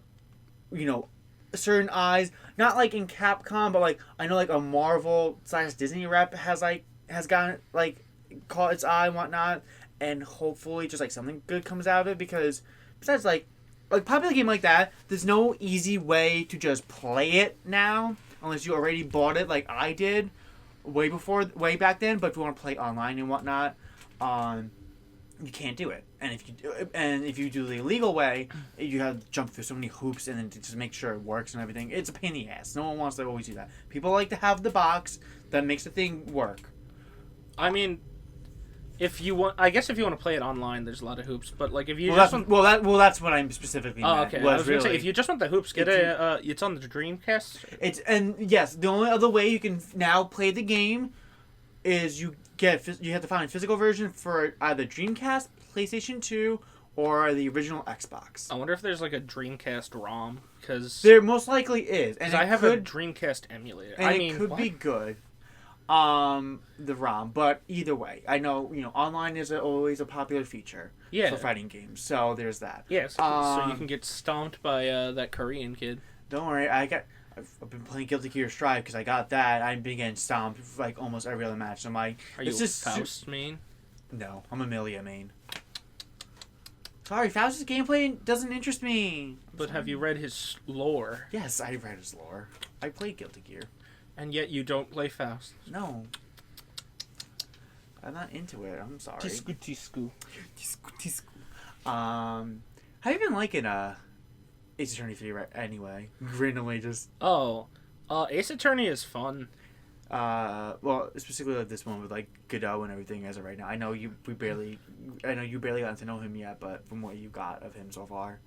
certain eyes. Not like in Capcom, but like I know like a Marvel / Disney rep has gotten like caught its eye and whatnot. And hopefully just like something good comes out of it, because besides like popular game like that, there's no easy way to just play it now unless you already bought it like I did way back then. But if you want to play online and whatnot, you can't do it. And if you do the illegal way, you have to jump through so many hoops and then to just make sure it works and everything. It's a pain in the ass. No one wants to always do that. People like to have the box that makes the thing work. I mean, if you want to play it online, there's a lot of hoops. But like if you that's what I'm specifically meant. Oh, okay. I was gonna say, if you just want the hoops, it's on the Dreamcast. Yes, the only other way you can now play the game is you have to find a physical version for either Dreamcast, PlayStation 2, or the original Xbox. I wonder if there's like a Dreamcast ROM, because there most likely is, and I have a Dreamcast emulator. And it could be good. The ROM, but either way, I know online is always a popular feature for fighting games, so there's that. Yes, so you can get stomped by that Korean kid. Don't worry, I've been playing Guilty Gear Strive because I got that. I've been getting stomped like almost every other match. I'm like, are you a Faust main? No, I'm a Milia main. Sorry, Faust's gameplay doesn't interest me. But have you read his lore? Yes, I read his lore. I played Guilty Gear. And yet you don't play Faust. No. I'm not into it. I'm sorry. Tisku. How you been liking Ace Attorney 3 anyway? Randomly just... Ace Attorney is fun. Well, specifically like this one with like Godot and everything as of right now. I know you barely got to know him yet, but from what you got of him so far.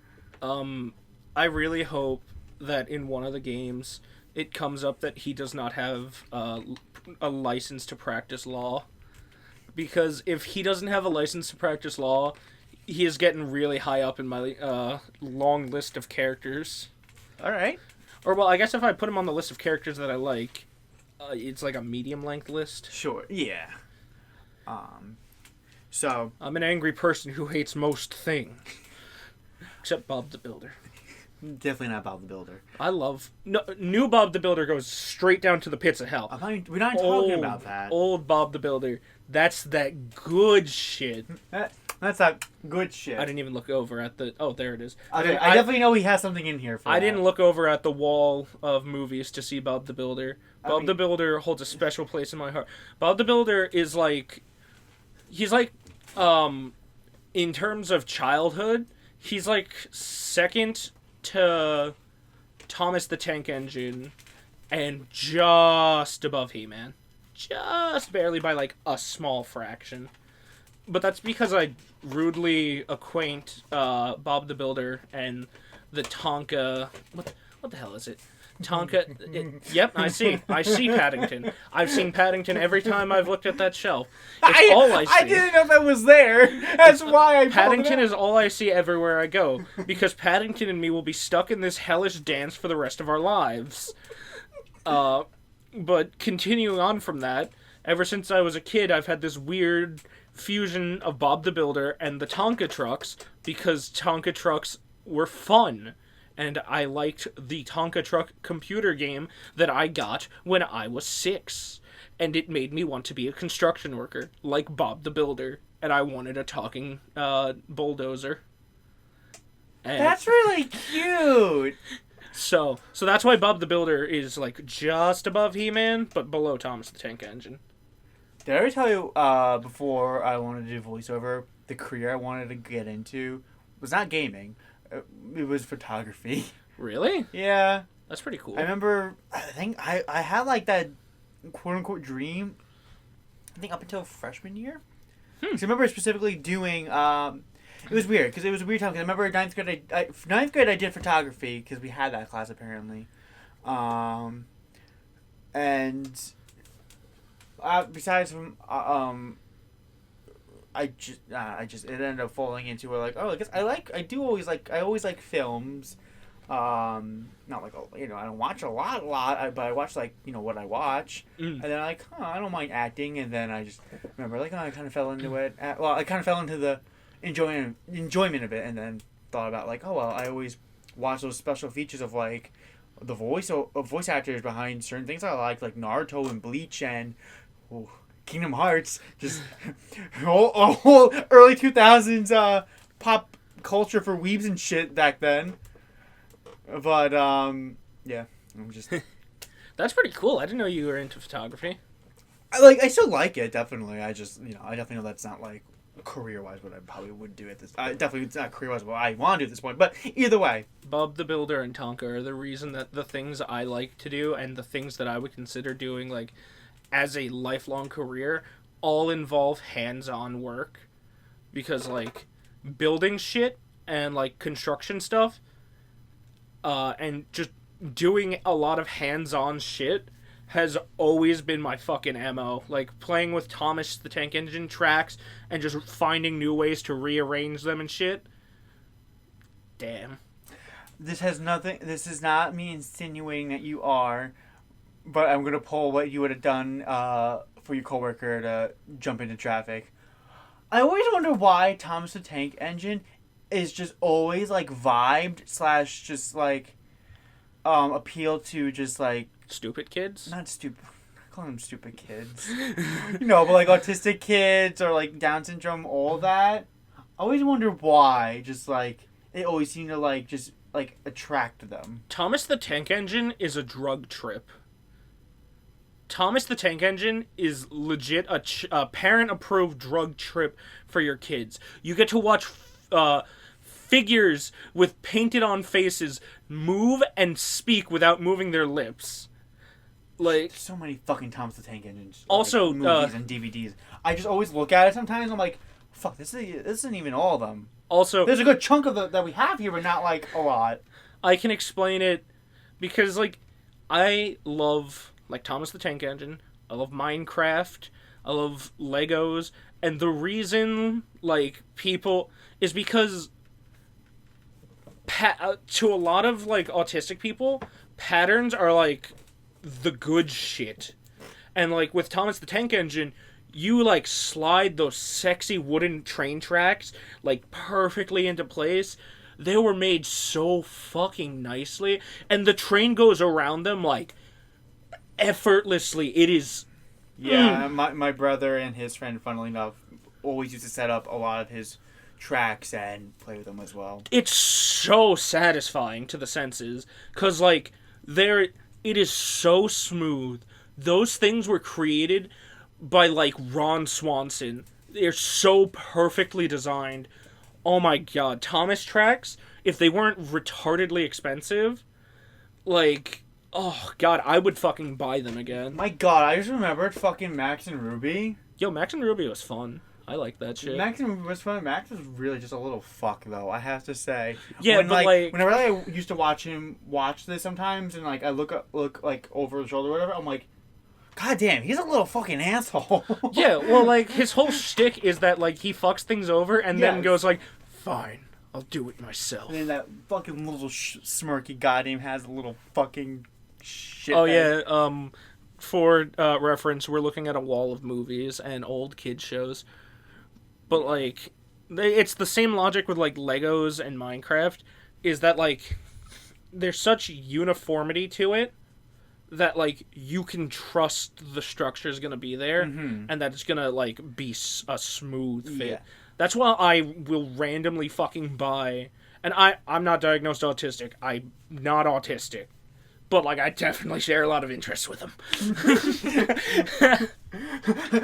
I really hope that in one of the games it comes up that he does not have a license to practice law. Because if he doesn't have a license to practice law, he is getting really high up in my long list of characters. Alright. Or, well, I guess if I put him on the list of characters that I like, it's like a medium-length list. Sure, yeah. So... I'm an angry person who hates most things. Except Bob the Builder. Definitely not Bob the Builder. I love... new Bob the Builder goes straight down to the pits of hell. We're not talking about that. Old Bob the Builder. That's that good shit. That's that good shit. I didn't even look over at the... Oh, there it is. I definitely know he has something in here for I didn't look over at the wall of movies to see Bob the Builder. Bob the Builder holds a special place in my heart. Bob the Builder is like... He's like... in terms of childhood, he's like second to Thomas the Tank Engine and just above He-Man. Just barely by like a small fraction. But that's because I rudely acquaint Bob the Builder and the Tonka... What the hell is it? Tonka... Yep, I see Paddington. I've seen Paddington every time I've looked at that shelf. It's all I see. I didn't know that was there. That's why I Paddington is all I see everywhere I go. Because Paddington and me will be stuck in this hellish dance for the rest of our lives. But continuing on from that, ever since I was a kid, I've had this weird fusion of Bob the Builder and the Tonka trucks, because Tonka trucks were fun. and I liked the Tonka Truck computer game that I got when I was 6. And it made me want to be a construction worker, like Bob the Builder. And I wanted a talking bulldozer. And That's really cute. so that's why Bob the Builder is like just above He-Man, but below Thomas the Tank Engine. Did I ever tell you before I wanted to do voiceover, the career I wanted to get into was not gaming. It was photography. Really? Yeah. That's pretty cool. I remember, I think I had like that quote-unquote dream, I think up until freshman year. So I remember specifically doing, it was weird, because it was a weird time, because I remember ninth grade I did photography, because we had that class apparently. And besides from, I just it ended up falling into where like, oh, I guess I always like films. Not like, I don't watch a lot, but I watch like, what I watch, and then like, I don't mind acting, and then I just remember like, I kind of fell into it. I kind of fell into the enjoyment of it, and then thought about like, oh well, I always watch those special features of like the voice actors behind certain things I like Naruto and Bleach and Kingdom Hearts, just whole early 2000s pop culture for weebs and shit back then. But yeah, I'm just. That's pretty cool. I didn't know you were into photography. I still like it, definitely. I just, I definitely know that's not like career-wise what I probably would do at this. Definitely it's not career-wise what I want to do at this point. But either way, Bob the Builder and Tonka are the reason that the things I like to do and the things that I would consider doing like as a lifelong career all involve hands-on work, because like building shit and like construction stuff. And just doing a lot of hands-on shit has always been my fucking MO. Like, playing with Thomas the Tank Engine tracks and just finding new ways to rearrange them and shit. Damn. This is not me insinuating that you are, but I'm going to pull what you would have done for your coworker to jump into traffic. I always wonder why Thomas the Tank Engine is just always like vibed / just like appeal to just like Stupid kids? not stupid, I call them stupid kids. But like autistic kids or like Down syndrome, all that. I always wonder why just like they always seem to like just like attract them. Thomas the Tank Engine is a drug trip. Thomas the Tank Engine is legit a parent-approved drug trip for your kids. You get to watch figures with painted-on faces move and speak without moving their lips. Like, there's so many fucking Thomas the Tank Engines. Also, movies and DVDs. I just always look at it sometimes. I'm like, fuck, this isn't even all of them. Also, there's a good chunk of that we have here, but not like a lot. I can explain it because like I love like Thomas the Tank Engine. I love Minecraft. I love Legos, and the reason like people is because to a lot of like autistic people, patterns are like the good shit. And like with Thomas the Tank Engine, you like slide those sexy wooden train tracks like perfectly into place. They were made so fucking nicely, and the train goes around them like effortlessly. It is. Yeah, my brother and his friend, funnily enough, always used to set up a lot of his tracks and play with them as well. It's so satisfying to the senses, cause like it is so smooth. Those things were created by like Ron Swanson. They're so perfectly designed. Oh my god, Thomas tracks, if they weren't retardedly expensive, like, oh god, I would fucking buy them again. My god, I just remembered fucking Max and Ruby. Yo, Max and Ruby was fun. I like that shit. Max and Ruby was fun. Max was really just a little fuck, though, I have to say. Yeah, but like whenever I used to watch him watch this sometimes, and like I look like over his shoulder or whatever, I'm like, god damn, he's a little fucking asshole. Yeah, well, like, his whole shtick is that, like, he fucks things over and then goes, like, fine, I'll do it myself. And then that fucking little smirky goddamn has a little fucking shit. Oh, yeah, for reference, we're looking at a wall of movies and old kid shows. But, like, it's the same logic with, like, Legos and Minecraft, is that, like, there's such uniformity to it that like you can trust the structure is gonna be there and that it's gonna like be a smooth fit. Yeah. That's why I will randomly fucking buy. And I'm not diagnosed autistic. I'm not autistic. But, like, I definitely share a lot of interests with them.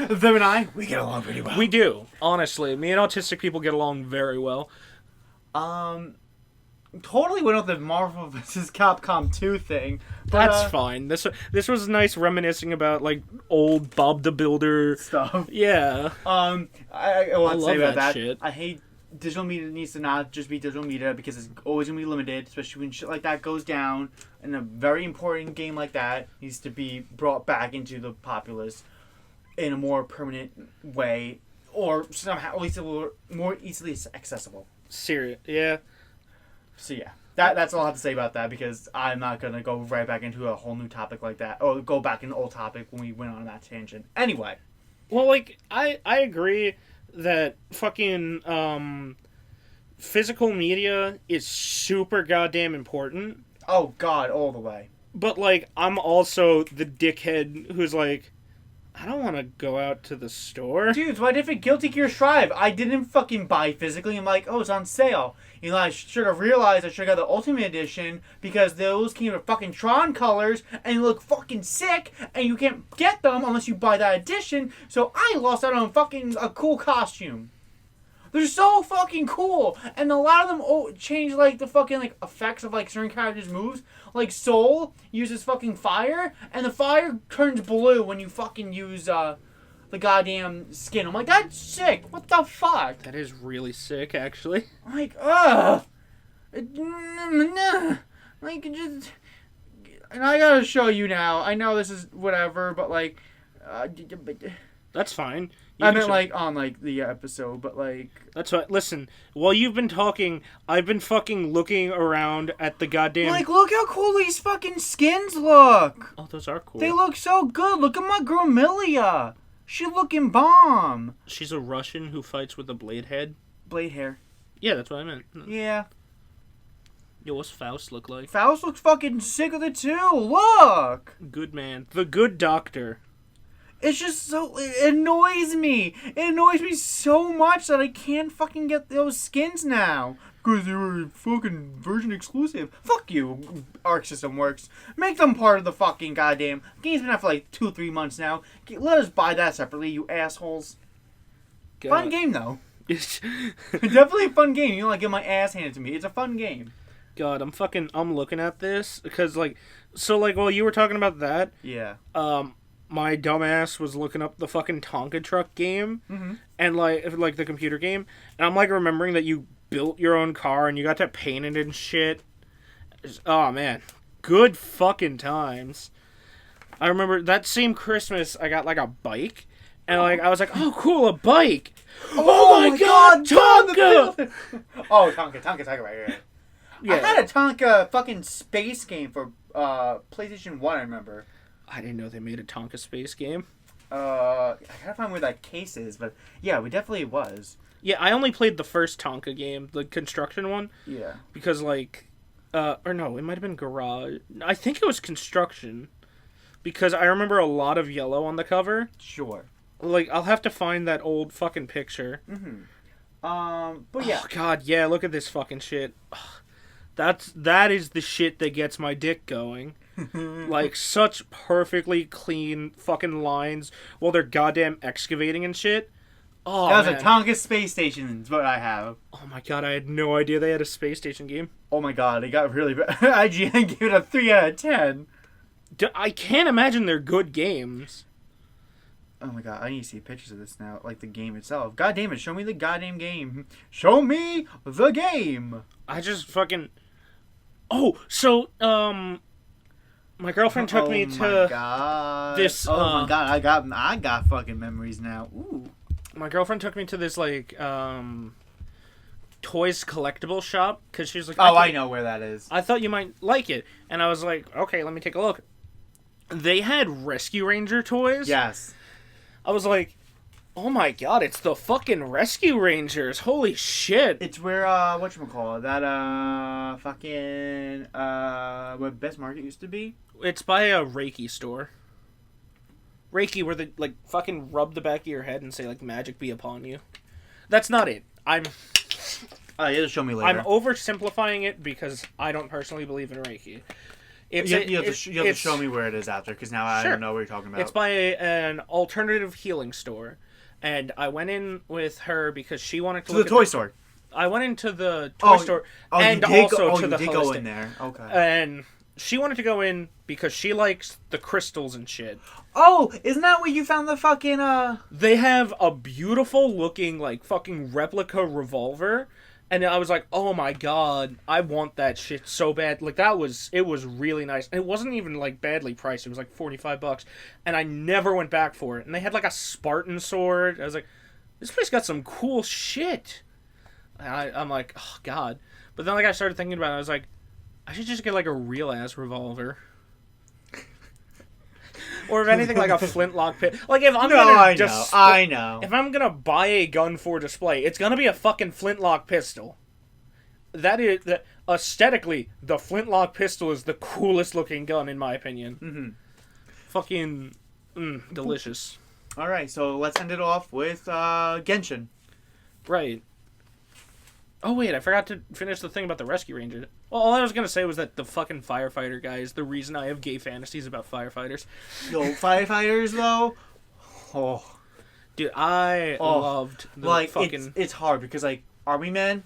Them and I, we get along pretty well. We do, honestly. Me and autistic people get along very well. Totally went off the Marvel vs. Capcom 2 thing. But, That's fine. This was nice reminiscing about, like, old Bob the Builder stuff. Yeah. I want to say about that. Shit. I hate digital media needs to not just be digital media because it's always going to be limited, especially when shit like that goes down. And a very important game like that needs to be brought back into the populace in a more permanent way, or somehow at least a little more easily accessible. Serious, yeah. So yeah, that's all I have to say about that because I'm not going to go right back into a whole new topic like that, or go back in the old topic when we went on that tangent. Anyway. Well, like, I agree that fucking physical media is super goddamn important. Oh god, all the way. But like I'm also the dickhead who's like, I don't want to go out to the store. Dude, why different Guilty Gear Strive? I didn't fucking buy physically. I'm like, oh, it's on sale. You know, I should have realized I should have got the Ultimate Edition because those came with fucking Tron colors and they look fucking sick and you can't get them unless you buy that edition. So I lost out on fucking a cool costume. They're so fucking cool. And a lot of them change like the fucking like effects of like certain characters' moves. Like Soul uses fucking fire and the fire turns blue when you fucking use the goddamn skin. I'm like, that's sick. What the fuck? That is really sick, actually. Like, ugh. Like, just... And I gotta show you now. I know this is whatever, but like... That's fine. I meant like on like the episode, but like... That's what... Listen, while you've been talking, I've been fucking looking around at the goddamn... Like, look how cool these fucking skins look! Oh, those are cool. They look so good. Look at my girl Milia. She looking bomb. She's a Russian who fights with a blade head. Blade hair. Yeah, that's what I meant. Yeah. Yo, what's Faust look like? Faust looks fucking sick with it too. Look. Good man. The good doctor. It's just so... It annoys me. It annoys me so much that I can't fucking get those skins now. Because they were fucking version exclusive. Fuck you, Arc System Works. Make them part of the fucking goddamn... Game's been out for like 2-3 months now. Let us buy that separately, you assholes. God. Fun game, though. Definitely a fun game. You don't like get my ass handed to me. It's a fun game. God, I'm looking at this because like... So like while you were talking about that... Yeah. My dumbass was looking up the fucking Tonka Truck game. Mm-hmm. And like the computer game. And I'm like remembering that you built your own car and you got to paint it and shit. Oh man, good fucking times. I remember that same Christmas I got like a bike and like I was like, oh cool, a bike. Oh my god, Tonka! Oh, Tonka right here. Yeah. I had a Tonka fucking space game for PlayStation 1, I remember. I didn't know they made a Tonka space game. I gotta find where that case is, but yeah, it definitely was. Yeah, I only played the first Tonka game, the construction one. Yeah. Because, like, or no, it might have been Garage. I think it was construction. Because I remember a lot of yellow on the cover. Sure. Like, I'll have to find that old fucking picture. Mm-hmm. But yeah. Oh, God, yeah, look at this fucking shit. That is the shit that gets my dick going. Like, such perfectly clean fucking lines while they're goddamn excavating and shit. Oh, that was a Tonka space station is what I have. Oh my god, I had no idea they had a space station game. Oh my god, they got really bad. IGN gave it a 3 out of 10. I can't imagine they're good games. Oh my god, I need to see pictures of this now, like the game itself. God damn it, show me the goddamn game. Show me the game. I just fucking... Oh, so, my girlfriend took me to this... Oh my god, I got fucking memories now. Ooh. My girlfriend took me to this, like, toys collectible shop, because she was like... Oh, I know where that is. I thought you might like it. And I was like, okay, let me take a look. They had Rescue Ranger toys. Yes. I was like, Oh my god, it's the fucking Rescue Rangers. Holy shit. It's where whatchamacallit, that fucking where Best Market used to be. It's by a Reiki store. Reiki, where they like fucking rub the back of your head and say like magic be upon you. That's not it. You have to show me later. I'm oversimplifying it because I don't personally believe in Reiki. You have to show me where it is after, because now I don't know what you're talking about. It's by an alternative healing store, and I went in with her because she wanted to look the toy store. I went into the toy store and also to the holistic. Go in there. Okay. And she wanted to go in because she likes the crystals and shit. Oh, isn't that where you found the fucking They have a beautiful looking like fucking replica revolver. And I was like, oh my god, I want that shit so bad. Like, it was really nice. And it wasn't even, like, badly priced. It was, like, $45. And I never went back for it. And they had, like, a Spartan sword. I was like, this place got some cool shit. And I'm like, oh, god. But then, like, I started thinking about it. I was like, I should just get, like, a real-ass revolver. Or if anything, like a flintlock pit. Like, if I'm I know. If I'm gonna buy a gun for display, it's gonna be a fucking flintlock pistol. Aesthetically, the flintlock pistol is the coolest looking gun, in my opinion. Mm-hmm. Fucking delicious. Alright, so let's end it off with Genshin. Right. Oh, wait, I forgot to finish the thing about the Rescue Ranger. Well, all I was going to say was that the fucking firefighter guy is the reason I have gay fantasies about firefighters. Yo, firefighters, though? Oh. Dude, I loved the like, fucking... It's hard, because, like, army men,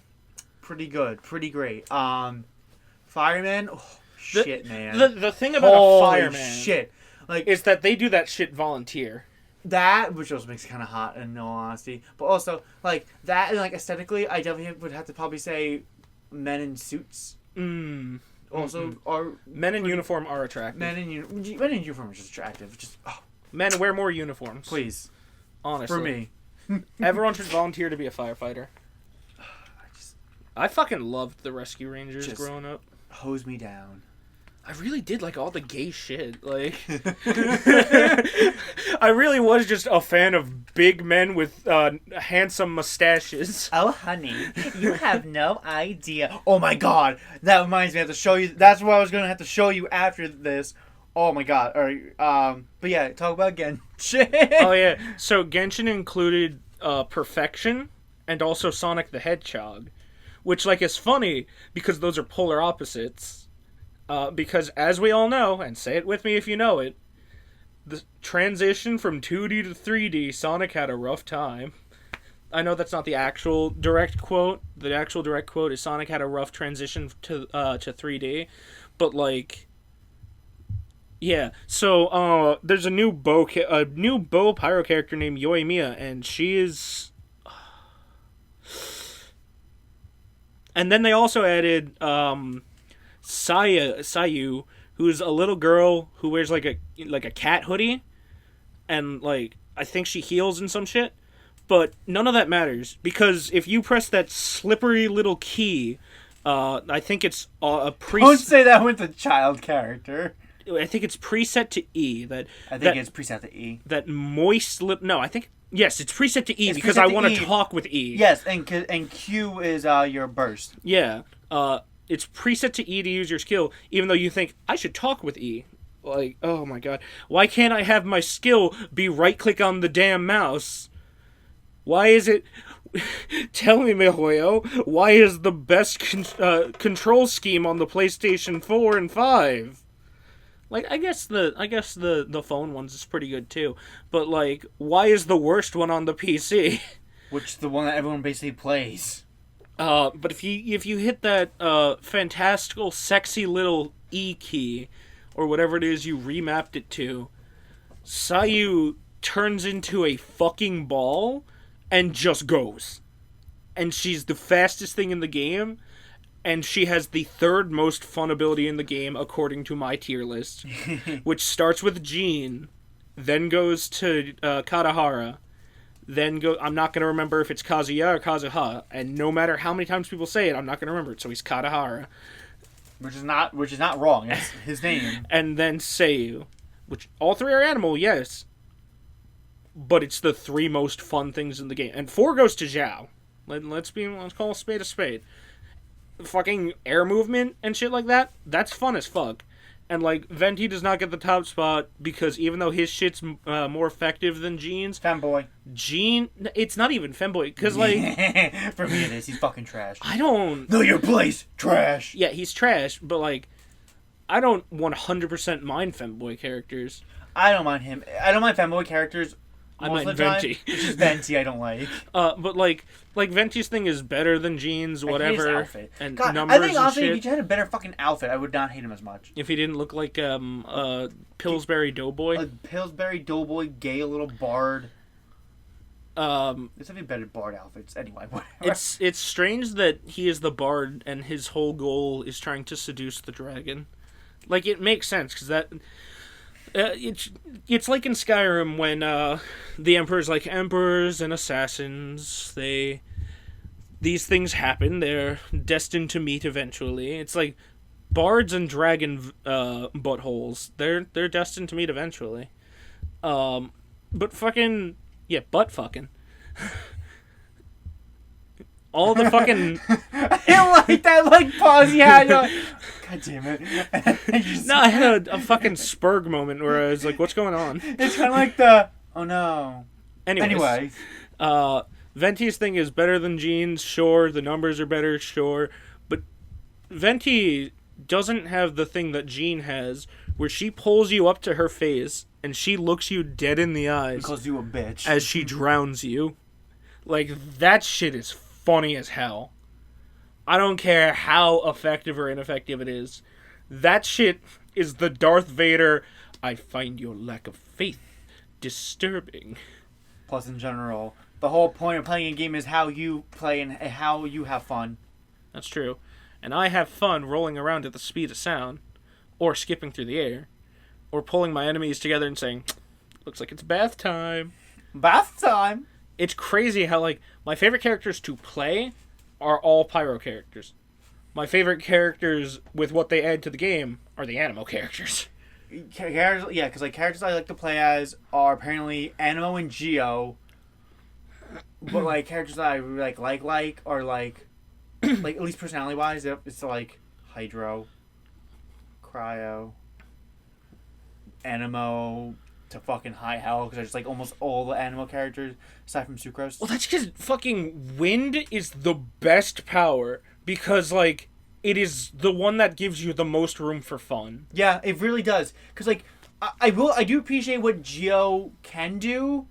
pretty good, pretty great. Firemen, shit, man. The thing about a fireman shit. Like, is that they do that shit volunteer. That, which also makes it kind of hot, in all honesty. But also, like, that, and, like, aesthetically, I definitely would have to probably say men in suits. Also, are... Men in uniform are attractive. Men in uniform are just attractive. Just, Men wear more uniforms. Please. Honestly. For me. Everyone should volunteer to be a firefighter. I fucking loved the Rescue Rangers growing up. Hose me down. I really did like all the gay shit. Like, I really was just a fan of big men with handsome mustaches. Oh, honey, you have no idea. Oh my god, that reminds me. I have to show you. That's what I was gonna have to show you after this. Oh my god. All right. But yeah, talk about Genshin. Oh yeah. So Genshin included Perfection and also Sonic the Hedgehog, which like is funny because those are polar opposites. Because as we all know, and say it with me if you know it, the transition from 2D to 3D, Sonic had a rough time. I know that's not the actual direct quote. The actual direct quote is Sonic had a rough transition to 3D. But like, yeah. So there's a new bow pyro character named Yoimiya, and she is. And then they also added Sayu, who's a little girl who wears like a cat hoodie, and like I think she heals and some shit, but none of that matters because if you press that slippery little key, I think it's a preset. Don't say that with the child character. I think it's preset to E. It's preset to E. That moist lip. No, I think yes, it's preset to E because I want to talk with E. Yes, and Q is your burst. Yeah. It's preset to E to use your skill, even though you think, I should talk with E. Like, oh my god. Why can't I have my skill be right-click on the damn mouse? Why is it... Tell me, MiHoYo, why is the best control scheme on the PlayStation 4 and 5? Like, I guess the phone ones is pretty good, too. But, like, why is the worst one on the PC? Which is the one that everyone basically plays. But if you hit that fantastical, sexy little E key, or whatever it is you remapped it to, Sayu turns into a fucking ball and just goes. And she's the fastest thing in the game, and she has the third most fun ability in the game according to my tier list, which starts with Jean, then goes to Katahara. Then I'm not going to remember if it's Kazuya or Kazuha, and no matter how many times people say it, I'm not going to remember it, so he's Katahara. Which is not wrong, it's his name. And then Seiyu, which all three are animal, yes. but it's the 3 most fun things in the game. And 4 goes to Zhao. Let's call a spade a spade. Fucking air movement and shit like that, that's fun as fuck. And, like, Venti does not get the top spot because even though his shit's more effective than Jean's... Femboy. Jean... It's not even femboy, because, like... For me it is. He's fucking trash. I don't... Know your place. Trash. Yeah, he's trash, but, like, I don't 100% mind femboy characters. I don't mind him. I don't mind femboy characters. I mind Venti. It's just Venti I don't like. But, like Venti's thing is better than Jean's, whatever. I hate his outfit. And God, numbers I think, honestly, and if he had a better fucking outfit, I would not hate him as much. if he didn't look like Pillsbury Doughboy. A Pillsbury Doughboy, gay little bard. There's something better bard outfits. Anyway, whatever. It's strange that he is the bard and his whole goal is trying to seduce the dragon. Like, it makes sense, because that... it's like in Skyrim when the Emperor's like, emperors and assassins, these things happen, they're destined to meet eventually. It's like bards and dragon buttholes, they're destined to meet eventually. But fucking, yeah, butt fucking. All the fucking... I like that, like, pause you had. God damn it. No, I had a fucking Spurg moment where I was like, what's going on? It's kind of like the, oh no. Anyway. Venti's thing is better than Jean's, sure. The numbers are better, sure. But Venti doesn't have the thing that Jean has, where she pulls you up to her face and she looks you dead in the eyes. Because you a bitch. As she drowns you. Like, that shit is funny as hell. I don't care how effective or ineffective it is. That shit is the Darth Vader, I find your lack of faith disturbing. Plus, in general, the whole point of playing a game is how you play and how you have fun. That's true. And I have fun rolling around at the speed of sound, or skipping through the air, or pulling my enemies together and saying, looks like it's bath time. Bath time? It's crazy how, like, my favorite characters to play are all pyro characters. My favorite characters with what they add to the game are the Animo characters. Characters, yeah, because like characters I like to play as are apparently Animo and Geo, but like characters that I really like are like at least personality wise, it's like Hydro, Cryo, Animo to fucking high hell because I just like almost all the Animo characters aside from Sucrose. Well, that's because fucking wind is the best power because like it is the one that gives you the most room for fun. Yeah, it really does. Because like I do appreciate what Geo can do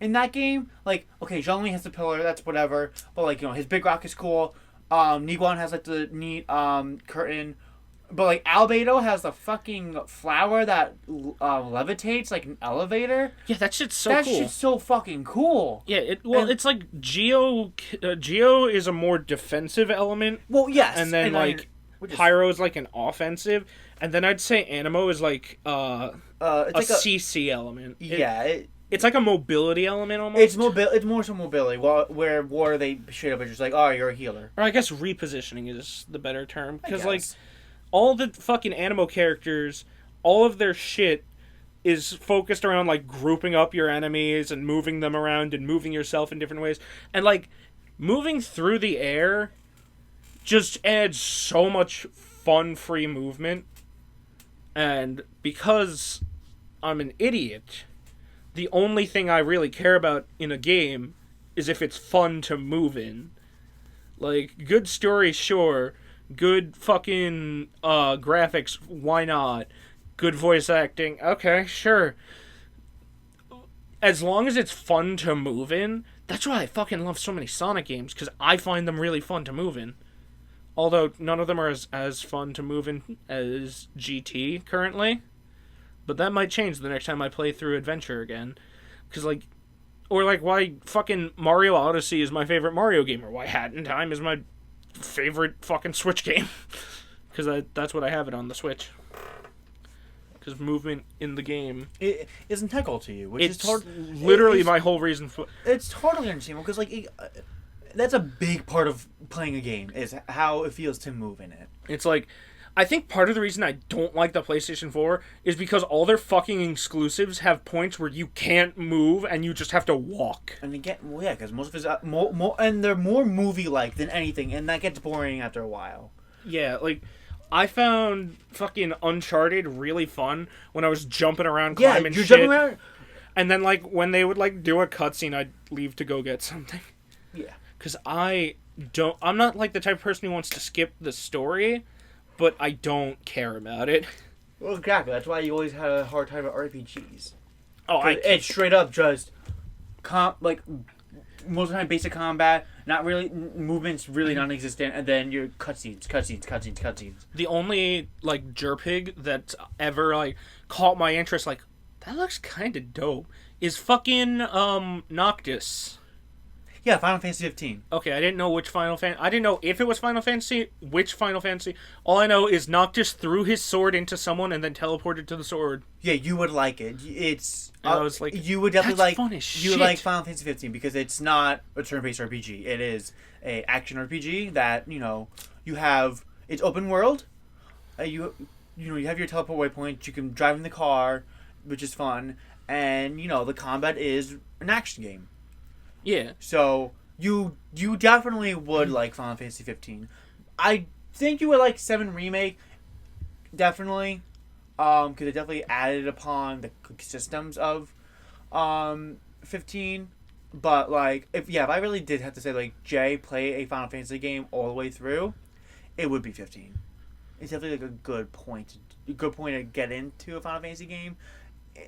in that game. Like, okay, Zhongli has the pillar, that's whatever. But like, you know, his big rock is cool. Niguan has like the neat curtain. But like Albedo has the fucking flower that levitates like an elevator. Yeah, that shit's so cool. That shit's so fucking cool. Yeah, it's like Geo is a more defensive element. Well, yes. And then Pyro is like an offensive. And then I'd say Animo is like it's a like CC element. Yeah, it's like a mobility element almost. It's more so mobility. Where War they straight up are just like, oh, you're a healer. Or I guess repositioning is the better term because like all the fucking Animo characters, all of their shit is focused around like grouping up your enemies and moving them around and moving yourself in different ways. And like moving through the air just adds so much fun free movement. And because I'm an idiot, the only thing I really care about in a game is if it's fun to move in. Like, good story, sure. Good fucking graphics, why not? Good voice acting, okay, sure. As long as it's fun to move in, that's why I fucking love so many Sonic games, because I find them really fun to move in. Although none of them are as fun to move in as GT currently. But that might change the next time I play through Adventure again. Because, like, or like why fucking Mario Odyssey is my favorite Mario game, or why Hat in Time is my favorite fucking Switch game. Because that's what I have it on the Switch. Because movement in the game is integral to you, which it's is literally my whole reason for. It's totally understandable because like that's a big part of playing a game is how it feels to move in it. It's like I think part of the reason I don't like the PlayStation 4 is because all their fucking exclusives have points where you can't move and you just have to walk. And again, well, yeah, because most of it's more, and they're more movie-like than anything, and that gets boring after a while. Yeah, like, I found fucking Uncharted really fun when I was jumping around climbing you're shit. jumping around. And then, like, when they would, like, do a cutscene, I'd leave to go get something. Yeah. Because I'm not, like, the type of person who wants to skip the story, but I don't care about it. Well, exactly. That's why you always had a hard time with RPGs. Oh, It's straight up just, like, most of the time basic combat, not really, movements really non-existent, and then your cutscenes. The only, like, JRPG that ever, like, caught my interest, like, that looks kind of dope, is fucking, Noctis. Yeah, Final Fantasy 15. Okay, I didn't know which Final Fantasy. I didn't know if it was Final Fantasy, which Final Fantasy. All I know is Noctis threw his sword into someone and then teleported to the sword. Yeah, you would like it. It's I was like, you would definitely that's like fun as you would shit. like Final Fantasy 15 because it's not a turn-based RPG. It is a action RPG that you have. It's open world. You have your teleport waypoint. You can drive in the car, which is fun, and the combat is an action game. Yeah. So you definitely would like Final Fantasy 15. I think you would like 7 Remake, definitely, because it definitely added upon the systems of 15. But like, if I really did have to say like play a Final Fantasy game all the way through, it would be 15. It's definitely like a good point to get into a Final Fantasy game,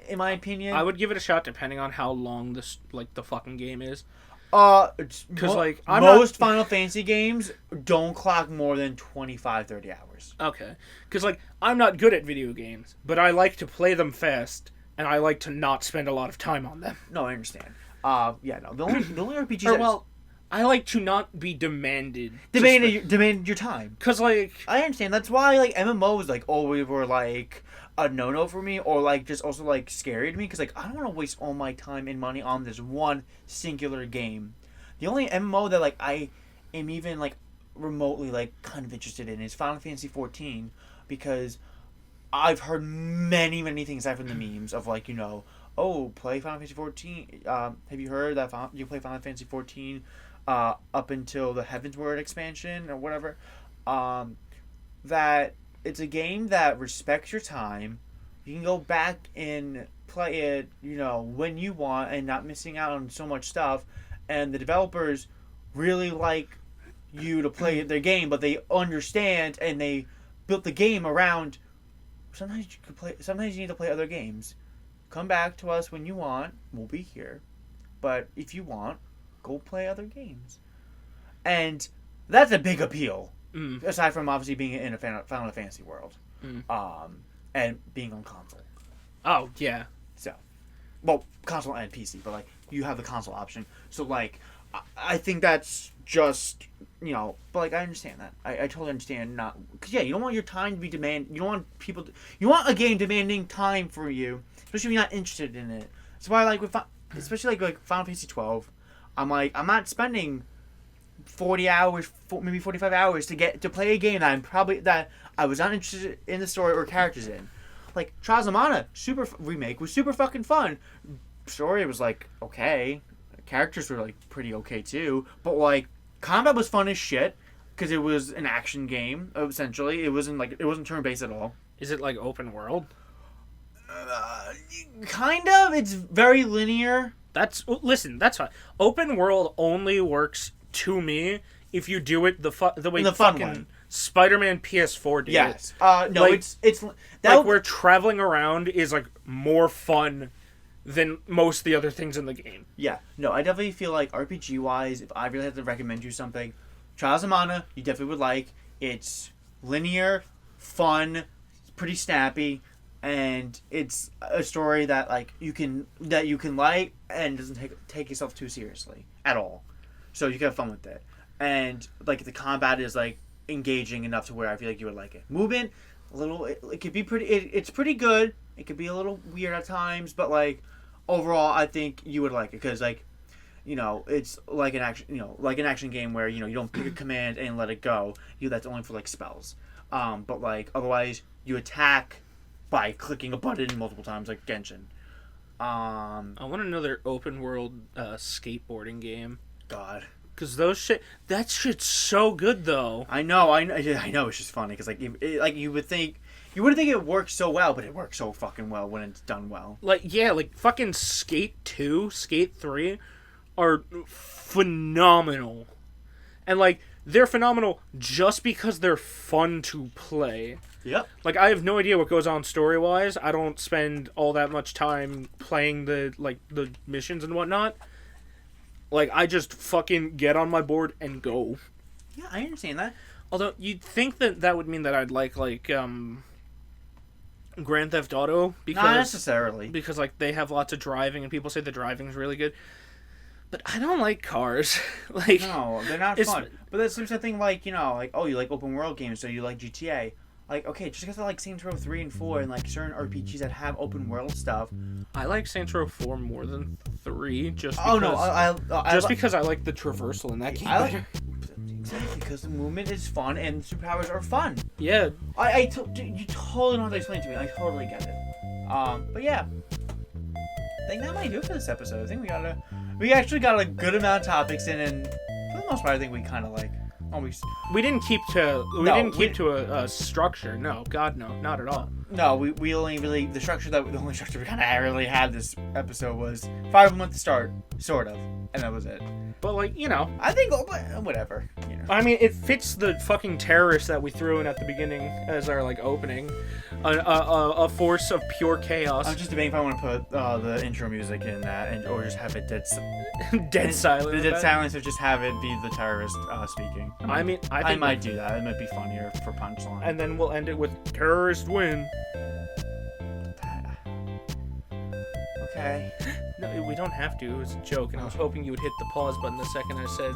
in my opinion. I would give it a shot depending on how long the fucking game is. Because like most Final Fantasy games don't clock more than 25-30 hours. Okay, because like I'm not good at video games, but I like to play them fast, and I like to not spend a lot of time on them. No, I understand. The only RPGs. I like to not be demanded Demand your time. Because like I understand. That's why like MMOs like always were like a no for me, or like just also like scary to me, because like I don't want to waste all my time and money on this one singular game. The only MMO that like I am even like remotely like kind of interested in is Final Fantasy 14, because I've heard many things aside from the memes of like play Final Fantasy 14. Have you heard that you play Final Fantasy 14 up until the Heavensward expansion or whatever? That it's a game that respects your time. You can go back and play it, when you want, and not missing out on so much stuff. And the developers really like you to play their game, but they understand and they built the game around. Sometimes you need to play other games. Come back to us when you want. We'll be here. But if you want, go play other games. And that's a big appeal. Aside from obviously being in a Final Fantasy world, and being on console. Oh yeah. So, well, console and PC, but like you have the console option. So like, I think that's just but like I understand that. I totally understand not because you don't want your time to be you don't want you want a game demanding time for you, especially if you're not interested in it. That's why like especially like Final Fantasy 12, I'm not spending 40 hours, maybe 45 hours to play a game that I was not interested in the story or characters in. Like Trials of Mana remake was super fucking fun. Story was like okay, characters were like pretty okay too, but like combat was fun as shit because it was an action game essentially. It wasn't turn based at all. Is it like open world? Kind of. It's very linear. That's fine. Open world only works to me if you do it the way the fucking Spider-Man PS4 did. Yes. No, like, it's that like where traveling around is like more fun than most of the other things in the game. Yeah. No, I definitely feel like RPG wise, if I really had to recommend you something, Trials of Mana, you definitely would like. It's linear, fun, pretty snappy, and it's a story that like you can like and doesn't take yourself too seriously at all. So you can have fun with it. And like the combat is like engaging enough to where I feel like you would like it. Movement, it could be pretty. It's pretty good. It could be a little weird at times, but like overall, I think you would like it because like it's like an action game where you don't pick a command and let it go. That's only for like spells. But like otherwise, you attack by clicking a button multiple times, like Genshin. I want another open world skateboarding game. God. Cause that shit's so good though. I know. It's just funny because like, you wouldn't think it works so well, but it works so fucking well when it's done well. Like yeah, like fucking Skate 2, Skate 3 are phenomenal, and like they're phenomenal just because they're fun to play. Yep. Like I have no idea what goes on story wise. I don't spend all that much time playing the missions and whatnot. Like, I just fucking get on my board and go. Yeah, I understand that. Although, you'd think that would mean that I'd like Grand Theft Auto. Because, not necessarily. Because, like, they have lots of driving, and people say the driving's really good. But I don't like cars. Like, no, they're not fun. But that's the same thing, like, you know, like, oh, you like open world games, so you like GTA. Like, okay, just because I like Saints Row 3 and 4 and, like, certain RPGs that have open world stuff. I like Saints Row 4 more than 3, just because... Oh, no, because I like the traversal in that game. I like... Exactly, because the movement is fun and superpowers are fun. Yeah. You totally know how to explain it to me. I totally get it. But yeah. I think that might do it for this episode. I think we actually got a good amount of topics in, and for the most part, I think we kind of, like... We didn't keep to a structure. No, God, no, not at all. No, we only really the only structure we kind of really had this episode was 5 of them at the start, sort of, and that was it. But like I think whatever. You know. I mean, it fits the fucking terrorists that we threw in at the beginning as our like opening, a force of pure chaos. I'm just debating if I want to put the intro music in that, or just have it dead silent. The dead silence, or just have it be the terrorist speaking. I mean, I might do that. It might be funnier for punchline. And then we'll end it with terrorist win. Okay. No, we don't have to. It was a joke, and I was hoping you would hit the pause button the second I said